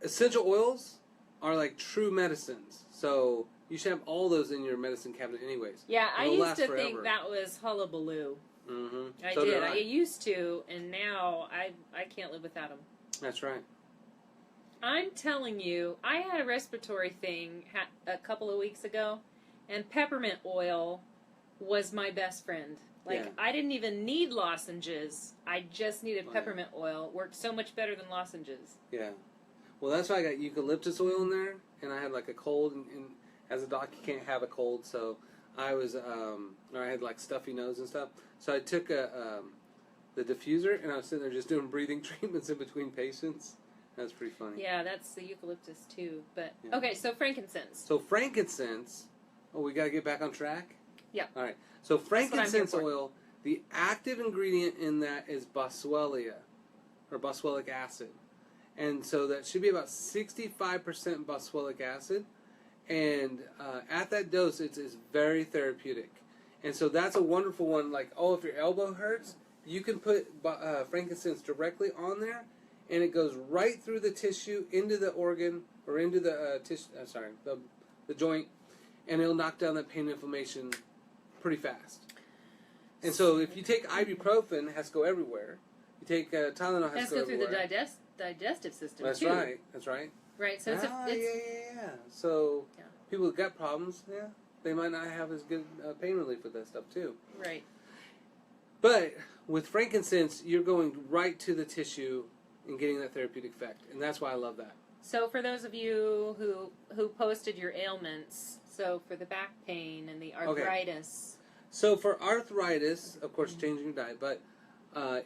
essential oils are like true medicines. So you should have all those in your medicine cabinet anyways. Yeah, I used to think that was hullabaloo. Mm-hmm. I did. I used to, and now I can't live without them. That's right. I'm telling you, I had a respiratory thing a couple of weeks ago, and peppermint oil was my best friend. I didn't even need lozenges. I just needed peppermint oil. It worked so much better than lozenges. Yeah. Well, that's why I got eucalyptus oil in there, and I had like a cold, and as a doc, you can't have a cold, so I was, I had like stuffy nose and stuff, so I took the diffuser, and I was sitting there just doing breathing treatments in between patients. That's pretty funny. Yeah, that's the eucalyptus too, but, okay, so frankincense. So frankincense, we got to get back on track? Yeah. All right, so frankincense oil, the active ingredient in that is boswellia, or boswellic acid. And so that should be about 65% boswellic acid. And at that dose, it's very therapeutic. And so that's a wonderful one. Like, if your elbow hurts, you can put frankincense directly on there, and it goes right through the tissue, into the organ, or into the the joint, and it'll knock down that pain and inflammation pretty fast. And so if you take ibuprofen, it has to go everywhere. You take Tylenol, it has to go everywhere. Through the digestive system, That's too. That's right. Right, so it's yeah. So people with gut problems, they might not have as good pain relief with that stuff, too. Right. But with frankincense, you're going right to the tissue and getting that therapeutic effect, and that's why I love that. So for those of you who posted your ailments, so for the back pain and the arthritis. Okay. So for arthritis, of course, changing your diet, but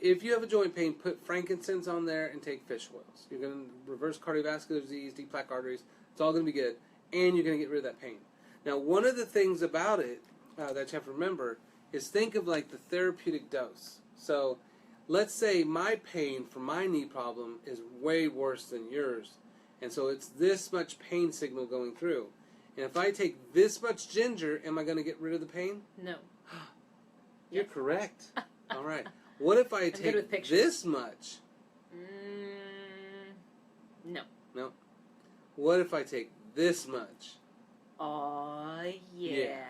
if you have a joint pain, put frankincense on there and take fish oils. You're going to reverse cardiovascular disease, deep plaque arteries. It's all going to be good, and you're going to get rid of that pain. Now, one of the things about it that you have to remember is think of like the therapeutic dose. So let's say my pain from my knee problem is way worse than yours, and so it's this much pain signal going through. And if I take this much ginger, am I going to get rid of the pain? No. You're correct. All right. What if I take this much? No. No. What if I take this much? Oh, yeah.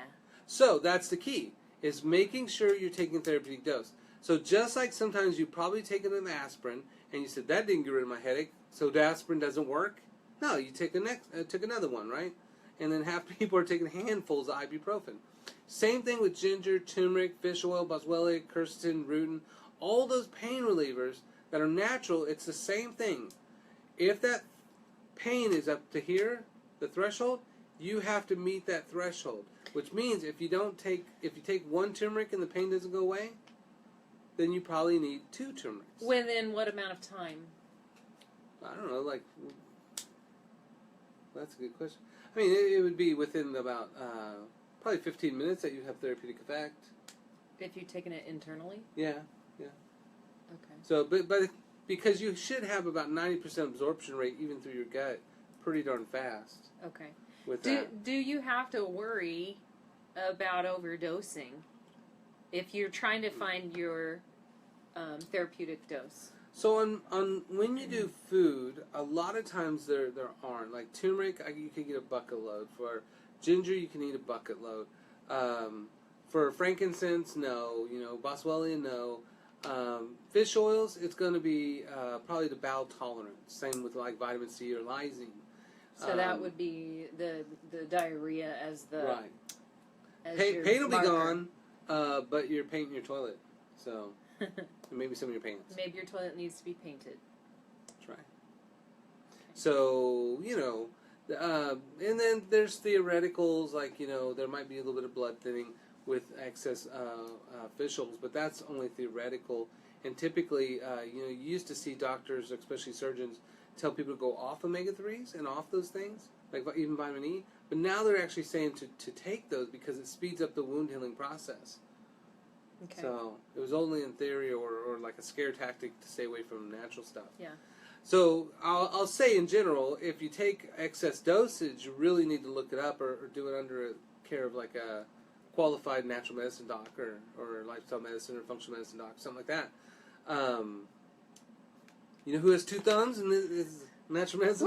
So that's the key, is making sure you're taking therapeutic dose. So just like sometimes you probably taken an aspirin, and you said, that didn't get rid of my headache, so the aspirin doesn't work? No, you took another one, right? And then half people are taking handfuls of ibuprofen. Same thing with ginger, turmeric, fish oil, boswellia, quercetin, rutin. All those pain relievers that are natural, it's the same thing. If that pain is up to here, the threshold, you have to meet that threshold. Which means if you take one turmeric and the pain doesn't go away, then you probably need 2 turmerics. Within what amount of time? I don't know, that's a good question. I mean, it would be within about probably 15 minutes that you'd have therapeutic effect. If you've taken it internally? Yeah. Okay. So, but because you should have about 90% absorption rate even through your gut pretty darn fast. Okay. With that. Do you have to worry about overdosing if you're trying to find your therapeutic dose? So on when you do food, a lot of times there aren't. Like turmeric, you can get a bucket load. For ginger, you can eat a bucket load. For frankincense, no. Boswellia, no. Fish oils, it's going to be probably the bowel tolerance. Same with like vitamin C or lysine. So that would be the diarrhea as the right. As pain will marker. be gone, but you're painting your toilet, so and maybe some of your pants. Maybe your toilet needs to be painted. That's right. So and then there's theoreticals like there might be a little bit of blood thinning with excess fish oils, but that's only theoretical. And typically, you used to see doctors, especially surgeons, tell people to go off omega-3s and off those things, like even vitamin E. But now they're actually saying to take those because it speeds up the wound healing process. Okay. So it was only in theory or like a scare tactic to stay away from natural stuff. Yeah. So I'll say in general, if you take excess dosage, you really need to look it up or do it under care of like a qualified natural medicine doc or lifestyle medicine or functional medicine doc, something like that. Who has two thumbs and is natural medicine?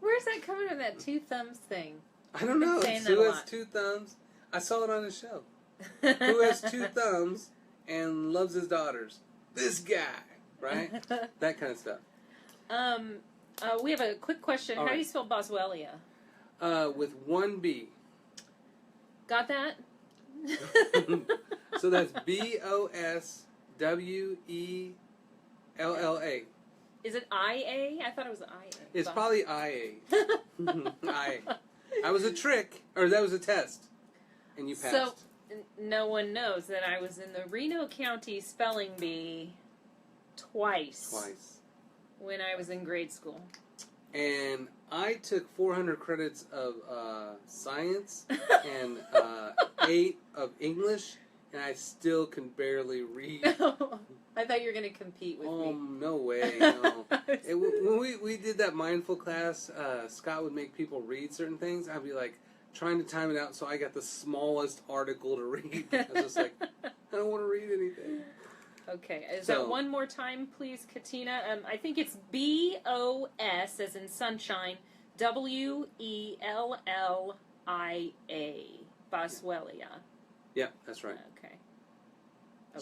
Where's that coming from, that two thumbs thing? I don't know. It's who has two thumbs. I saw it on a show. Who has two thumbs and loves his daughters? This guy, right? That kind of stuff. We have a quick question. How do you spell Boswellia? With one B. Got that? So that's Boswella. Is it IA? I thought it was IA. It's probably IA. IA. That was a trick, or that was a test, and you passed. So, no one knows that I was in the Reno County Spelling Bee twice. When I was in grade school. And I took 400 credits of science and 8 of English, and I still can barely read. I thought you were going to compete with me. Oh, no way, no. When we did that mindful class, Scott would make people read certain things. I'd be like, trying to time it out so I got the smallest article to read. I was just like, I don't want to read anything. Okay, that one more time, please, Katina? I think it's BOS, as in sunshine, WELLIA, Boswellia. Yeah, that's right. Okay.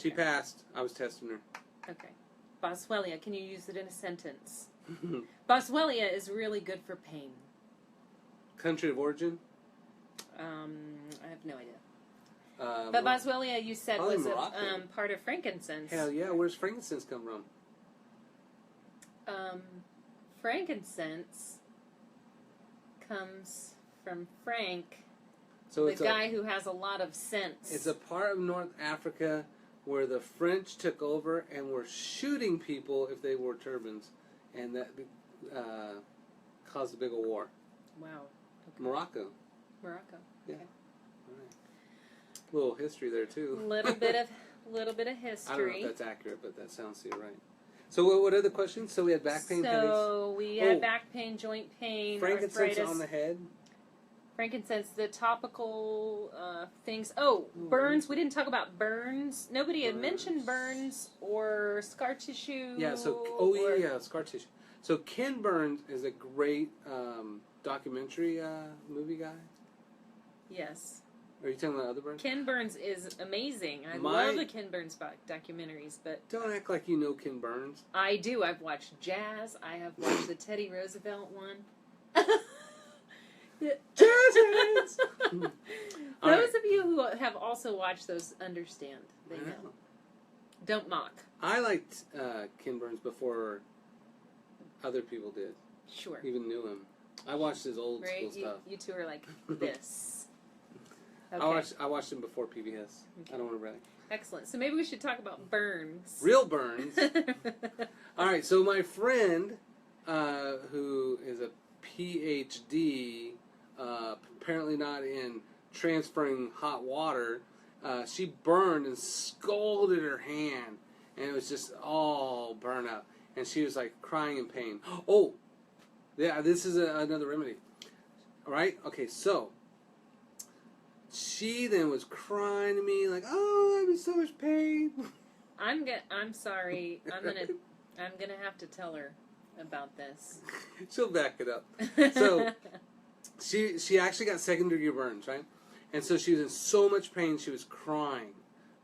She passed. I was testing her. Okay. Boswellia, can you use it in a sentence? Boswellia is really good for pain. Country of origin? I have no idea. But Boswellia, you said, was a part of frankincense. Hell yeah, where's frankincense come from? Frankincense comes from Frank, so the guy who has a lot of sense. It's a part of North Africa where the French took over and were shooting people if they wore turbans, and that caused a big old war. Wow. Okay. Morocco. Yeah. Okay. A little history there too. Little bit of history. I don't know if that's accurate, but that sounds to you right. So what are the questions? So we had back pain. So we had back pain, joint pain, frankincense arthritis. on the head. Frankincense, the topical things. Oh, burns. We didn't talk about burns. Nobody had mentioned burns or scar tissue. Yeah. So scar tissue. So Ken Burns is a great documentary movie guy. Yes. Are you talking about other Burns? Ken Burns is amazing. I love the Ken Burns documentaries, but... Don't act like you know Ken Burns. I do. I've watched Jazz. I have watched the Teddy Roosevelt one. Jazz! Those of you who have also watched those understand. They know. Don't mock. I liked Ken Burns before other people did. Sure. Even knew him. I watched his old school stuff. You two are like this. Okay. I watched him before PBS. Okay. I don't want to brag. Excellent. So maybe we should talk about burns. Real burns. All right. So my friend, who is a PhD, apparently not in transferring hot water, she burned and scalded her hand, and it was just all burned up, and she was like crying in pain. Oh, yeah, this is another remedy. All right, okay, so she then was crying to me like, "Oh, I'm in so much pain." I'm sorry. I'm gonna have to tell her about this. She'll back it up. So she actually got second-degree burns, right? And so she was in so much pain, she was crying,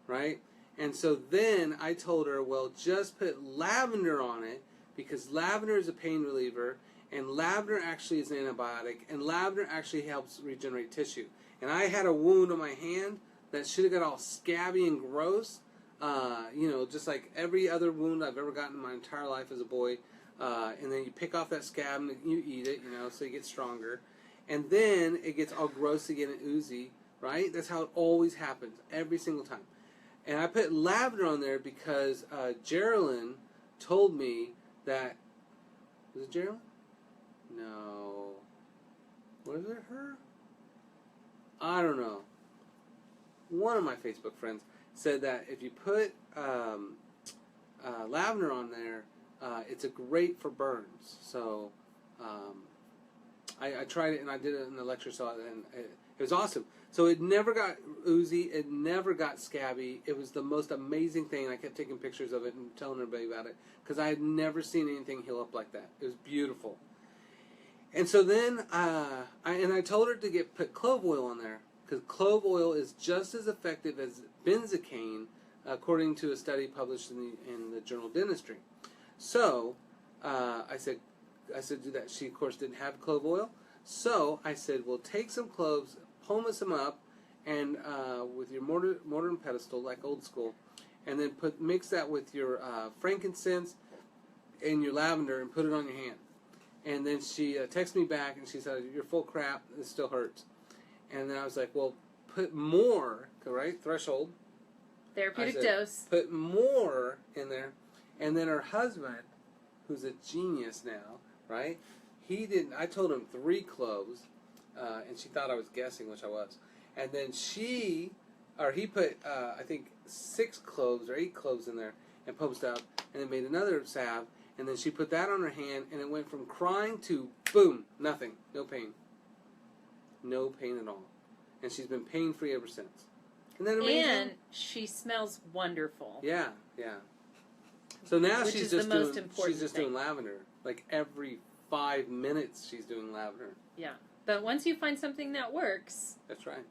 right? And so then I told her, well, just put lavender on it, because lavender is a pain reliever, and lavender actually is an antibiotic, and lavender actually helps regenerate tissue. And I had a wound on my hand that should have got all scabby and gross, just like every other wound I've ever gotten in my entire life as a boy. And then you pick off that scab and you eat it, so you get stronger. And then it gets all gross again and oozy, right? That's how it always happens, every single time. And I put lavender on there because Geraldine told me that... Was it Geraldine? No. Was it her? I don't know. One of my Facebook friends said that if you put lavender on there, it's great for burns. So I tried it, and I did it in the lecture, and it was awesome. So it never got oozy, it never got scabby. It was the most amazing thing. I kept taking pictures of it and telling everybody about it, because I had never seen anything heal up like that. It was beautiful. And so then I told her to put clove oil on there, because clove oil is just as effective as benzocaine, according to a study published in the journal Dentistry. So I said do that. She, of course, didn't have clove oil. So I said, well, take some cloves, pumice them up, and with your mortar and pestle, like old school, and then mix that with your frankincense and your lavender and put it on your hand. And then she texted me back, and she said, "You're full crap. This still hurts." And then I was like, well, put more, right? Threshold. Therapeutic dose. Put more in there. And then her husband, who's a genius now, right? I told him 3 cloves, and she thought I was guessing, which I was. And then he put, I think, 6 cloves or 8 cloves in there and pumped up, and then made another salve. And then she put that on her hand, and it went from crying to, boom, nothing. No pain. No pain at all. And she's been pain-free ever since. Isn't that amazing? And she smells wonderful. Yeah, yeah. So now she's just doing lavender. Like every 5 minutes she's doing lavender. Yeah. But once you find something that works... That's right.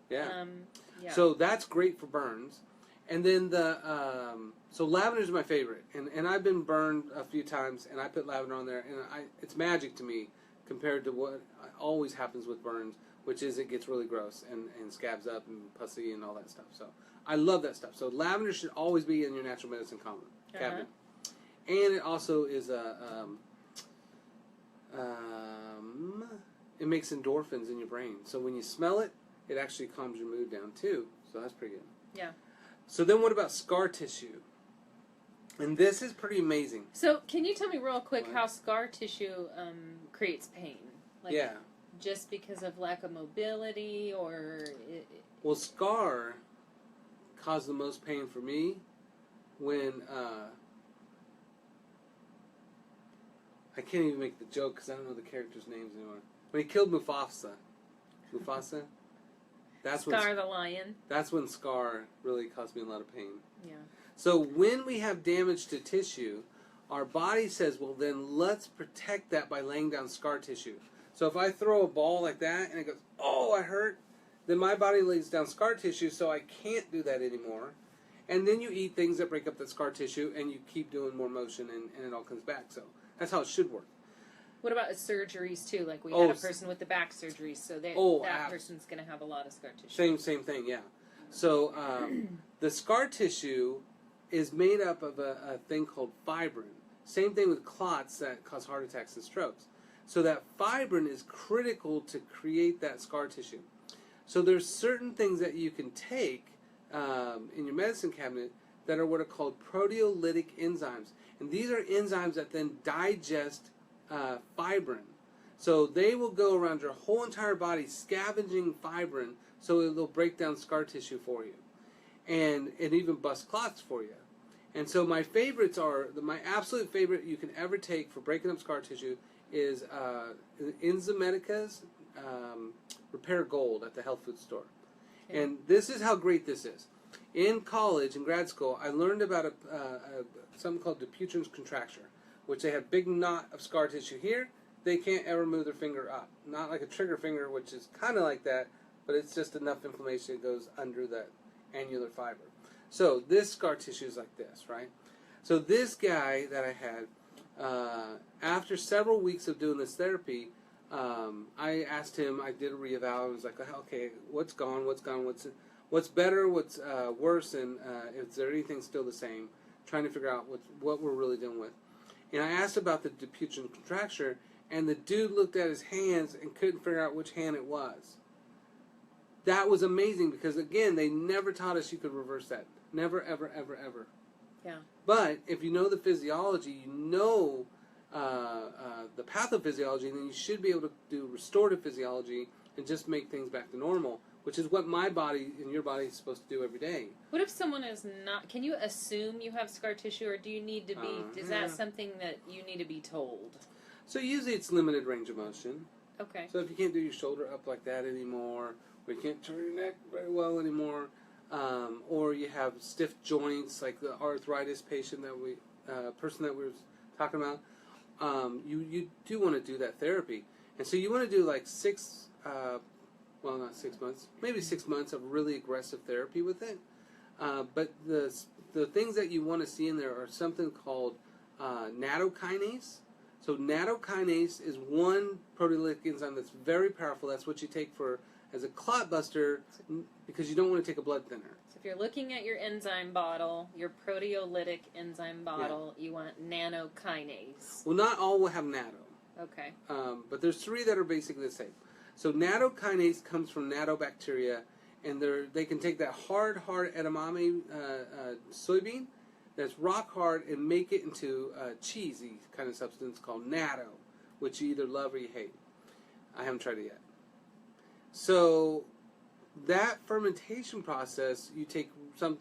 Yeah. Yeah. So that's great for burns. And then so lavender's my favorite. And I've been burned a few times, and I put lavender on there, and it's magic to me compared to what always happens with burns, which is it gets really gross and scabs up and pussy and all that stuff. So I love that stuff. So lavender should always be in your natural medicine cabinet. And it also is it makes endorphins in your brain. So when you smell it, it actually calms your mood down too. So that's pretty good. Yeah. So then what about scar tissue? And this is pretty amazing. So can you tell me real quick how scar tissue creates pain? Like, yeah. Just because of lack of mobility, or... Well, scar caused the most pain for me when... I can't even make the joke because I don't know the characters' names anymore. When he killed Mufasa. Mufasa? Scar the lion. That's when Scar really caused me a lot of pain. Yeah. So when we have damage to tissue, our body says, well, then let's protect that by laying down scar tissue. So if I throw a ball like that and it goes, oh, I hurt, then my body lays down scar tissue, so I can't do that anymore. And then you eat things that break up that scar tissue, and you keep doing more motion, and it all comes back. So that's how it should work. What about surgeries, too? Like we had a person with the back surgery, so that person's going to have a lot of scar tissue. Same thing, yeah. So the scar tissue is made up of a thing called fibrin. Same thing with clots that cause heart attacks and strokes. So that fibrin is critical to create that scar tissue. So there's certain things that you can take in your medicine cabinet that are what are called proteolytic enzymes. And these are enzymes that then digest fibrin. So they will go around your whole entire body scavenging fibrin so it'll break down scar tissue for you, and it even bust clots for you. And so my favorites are, my absolute favorite you can ever take for breaking up scar tissue is Enzymedica's Repair Gold at the health food store. Okay. And this is how great this is. In college, in grad school, I learned about something called Dupuytren's contracture, which they have big knot of scar tissue here. They can't ever move their finger up. Not like a trigger finger, which is kind of like that, but it's just enough inflammation that goes under that annular fiber. So this scar tissue is like this, right? So this guy that I had, after several weeks of doing this therapy, I asked him, I did a reeval, and was like, okay, what's gone, what's better, what's worse, and is there anything still the same? Trying to figure out what we're really dealing with. And I asked about the Dupuytren contracture, and the dude looked at his hands and couldn't figure out which hand it was. That was amazing because, again, they never taught us you could reverse that. Never, ever, ever, ever. Yeah. But if you know the physiology, you know the pathophysiology, then you should be able to do restorative physiology and just make things back to normal, which is what my body and your body is supposed to do every day. What if someone is not... Can you assume you have scar tissue, or do you need to be... is that something that you need to be told? So usually it's limited range of motion. Okay. So if you can't do your shoulder up like that anymore, or you can't turn your neck very well anymore, or you have stiff joints, like the arthritis patient person that we were talking about, you do want to do that therapy. And so you want to do like not 6 months, maybe 6 months of really aggressive therapy with it. But the things that you want to see in there are something called nattokinase. So nattokinase is one proteolytic enzyme that's very powerful. That's what you take as a clot buster because you don't want to take a blood thinner. So if you're looking at your enzyme bottle, your proteolytic enzyme bottle, you want nattokinase. Well, not all will have natto. Okay. But there's 3 that are basically the same. So nattokinase comes from nattobacteria, and they can take that hard edamame soybean that's rock hard and make it into a cheesy kind of substance called natto, which you either love or you hate. I haven't tried it yet. So that fermentation process, you take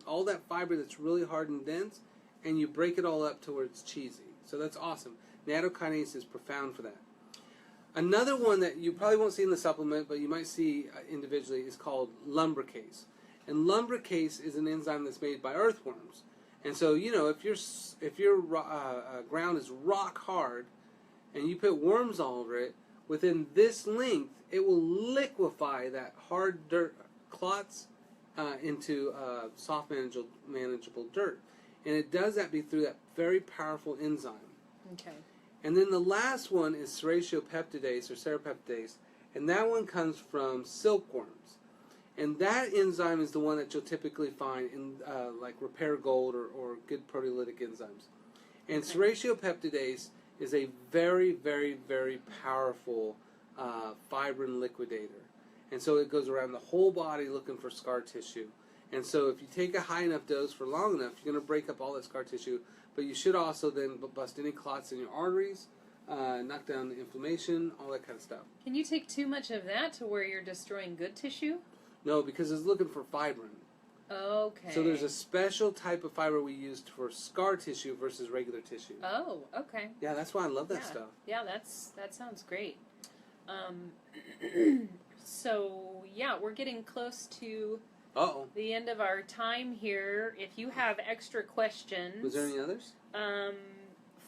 all that fiber that's really hard and dense, and you break it all up to where it's cheesy. So that's awesome. Nattokinase is profound for that. Another one that you probably won't see in the supplement, but you might see individually, is called lumbricase. And lumbricase is an enzyme that's made by earthworms. And so, if your ground is rock hard and you put worms all over it, within this length, it will liquefy that hard dirt clots into soft, manageable dirt. And it does that through that very powerful enzyme. Okay. And then the last one is serratiopeptidase or serrapeptidase, and that one comes from silkworms. And that enzyme is the one that you'll typically find in like Repair Gold or good proteolytic enzymes. And serratiopeptidase is a very, very, very powerful fibrin liquidator. And so it goes around the whole body looking for scar tissue. And so if you take a high enough dose for long enough, you're going to break up all that scar tissue. But you should also then bust any clots in your arteries, knock down the inflammation, all that kind of stuff. Can you take too much of that to where you're destroying good tissue? No, because it's looking for fibrin. Okay. So there's a special type of fiber we use for scar tissue versus regular tissue. Oh, okay. Yeah, that's why I love that stuff. Yeah, that sounds great. So, yeah, we're getting close to the end of our time here. If you have extra questions... Was there any others?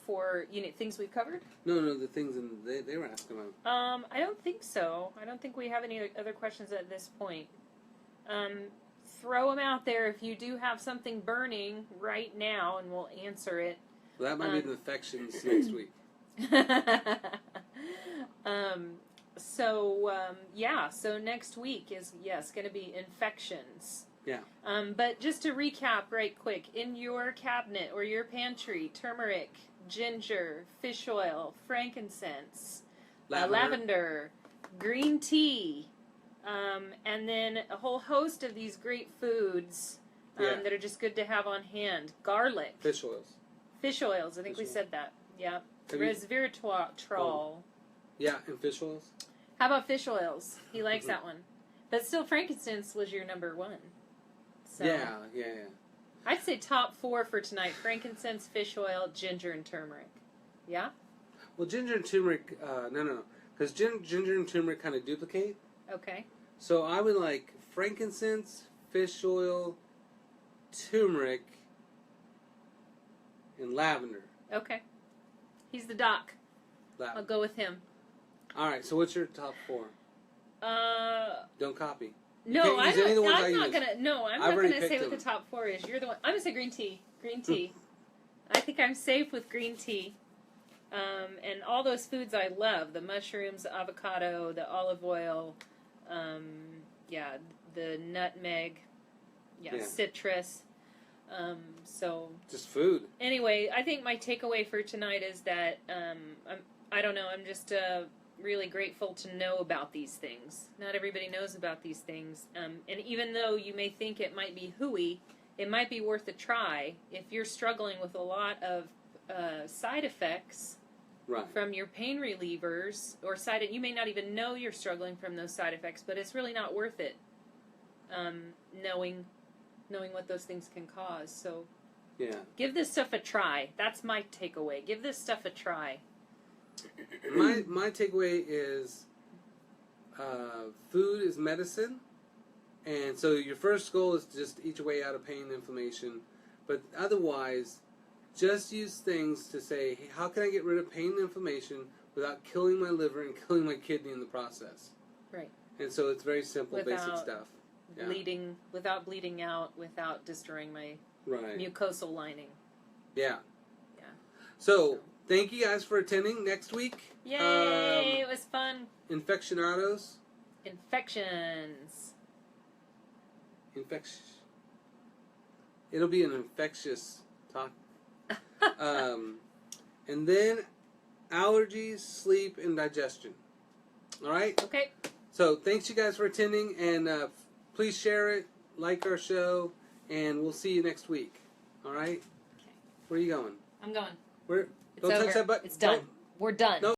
For, things we've covered? No, the things they were asking about. I don't think so. I don't think we have any other questions at this point. Throw them out there if you do have something burning right now, and we'll answer it. Well, that might be the infections next week. So next week is, going to be infections. Yeah. But just to recap right quick, in your cabinet or your pantry, turmeric, ginger, fish oil, frankincense, lavender, green tea, and then a whole host of these great foods that are just good to have on hand. Garlic. Fish oils. Fish oils, I think we said that. Yeah. Resveratrol. Yeah, and fish oils. How about fish oils? He likes that one. But still, frankincense was your number one. So Yeah. I'd say top 4 for tonight: frankincense, fish oil, ginger, and turmeric. Yeah? Well, ginger and turmeric, no. Because ginger and turmeric kind of duplicate. Okay. So I would like frankincense, fish oil, turmeric, and lavender. Okay. He's the doc. Lavender. I'll go with him. All right, so what's your top 4? Don't copy. No, I'm not gonna say them. what the top 4 is. You're the one. I'm gonna say green tea. Green tea. I think I'm safe with green tea. And all those foods I love: the mushrooms, the avocado, the olive oil, the nutmeg, citrus. So just food. Anyway, I think my takeaway for tonight is that I don't know. I'm just really grateful to know about these things. Not everybody knows about these things, and even though you may think it might be hooey, it might be worth a try if you're struggling with a lot of side effects from your pain relievers, or you may not even know you're struggling from those side effects, but it's really not worth it. Knowing what those things can cause. So give this stuff a try. That's my takeaway. Give this stuff a try. My takeaway is food is medicine, and so your first goal is to just eat your way out of pain and inflammation, but otherwise just use things to say, hey, how can I get rid of pain and inflammation without killing my liver and killing my kidney in the process? Right. And so it's very simple, basic stuff. Without bleeding out, without destroying my mucosal lining. Yeah. So thank you guys for attending. Next week, yay! It was fun. Infectionados. Infections. It'll be an infectious talk. And then allergies, sleep, and digestion. All right. Okay. So thanks you guys for attending, and please share it, like our show, and we'll see you next week. All right? Okay. Where are you going? I'm going. Where? It's Don't over. touch that button. It's done. We're done. No.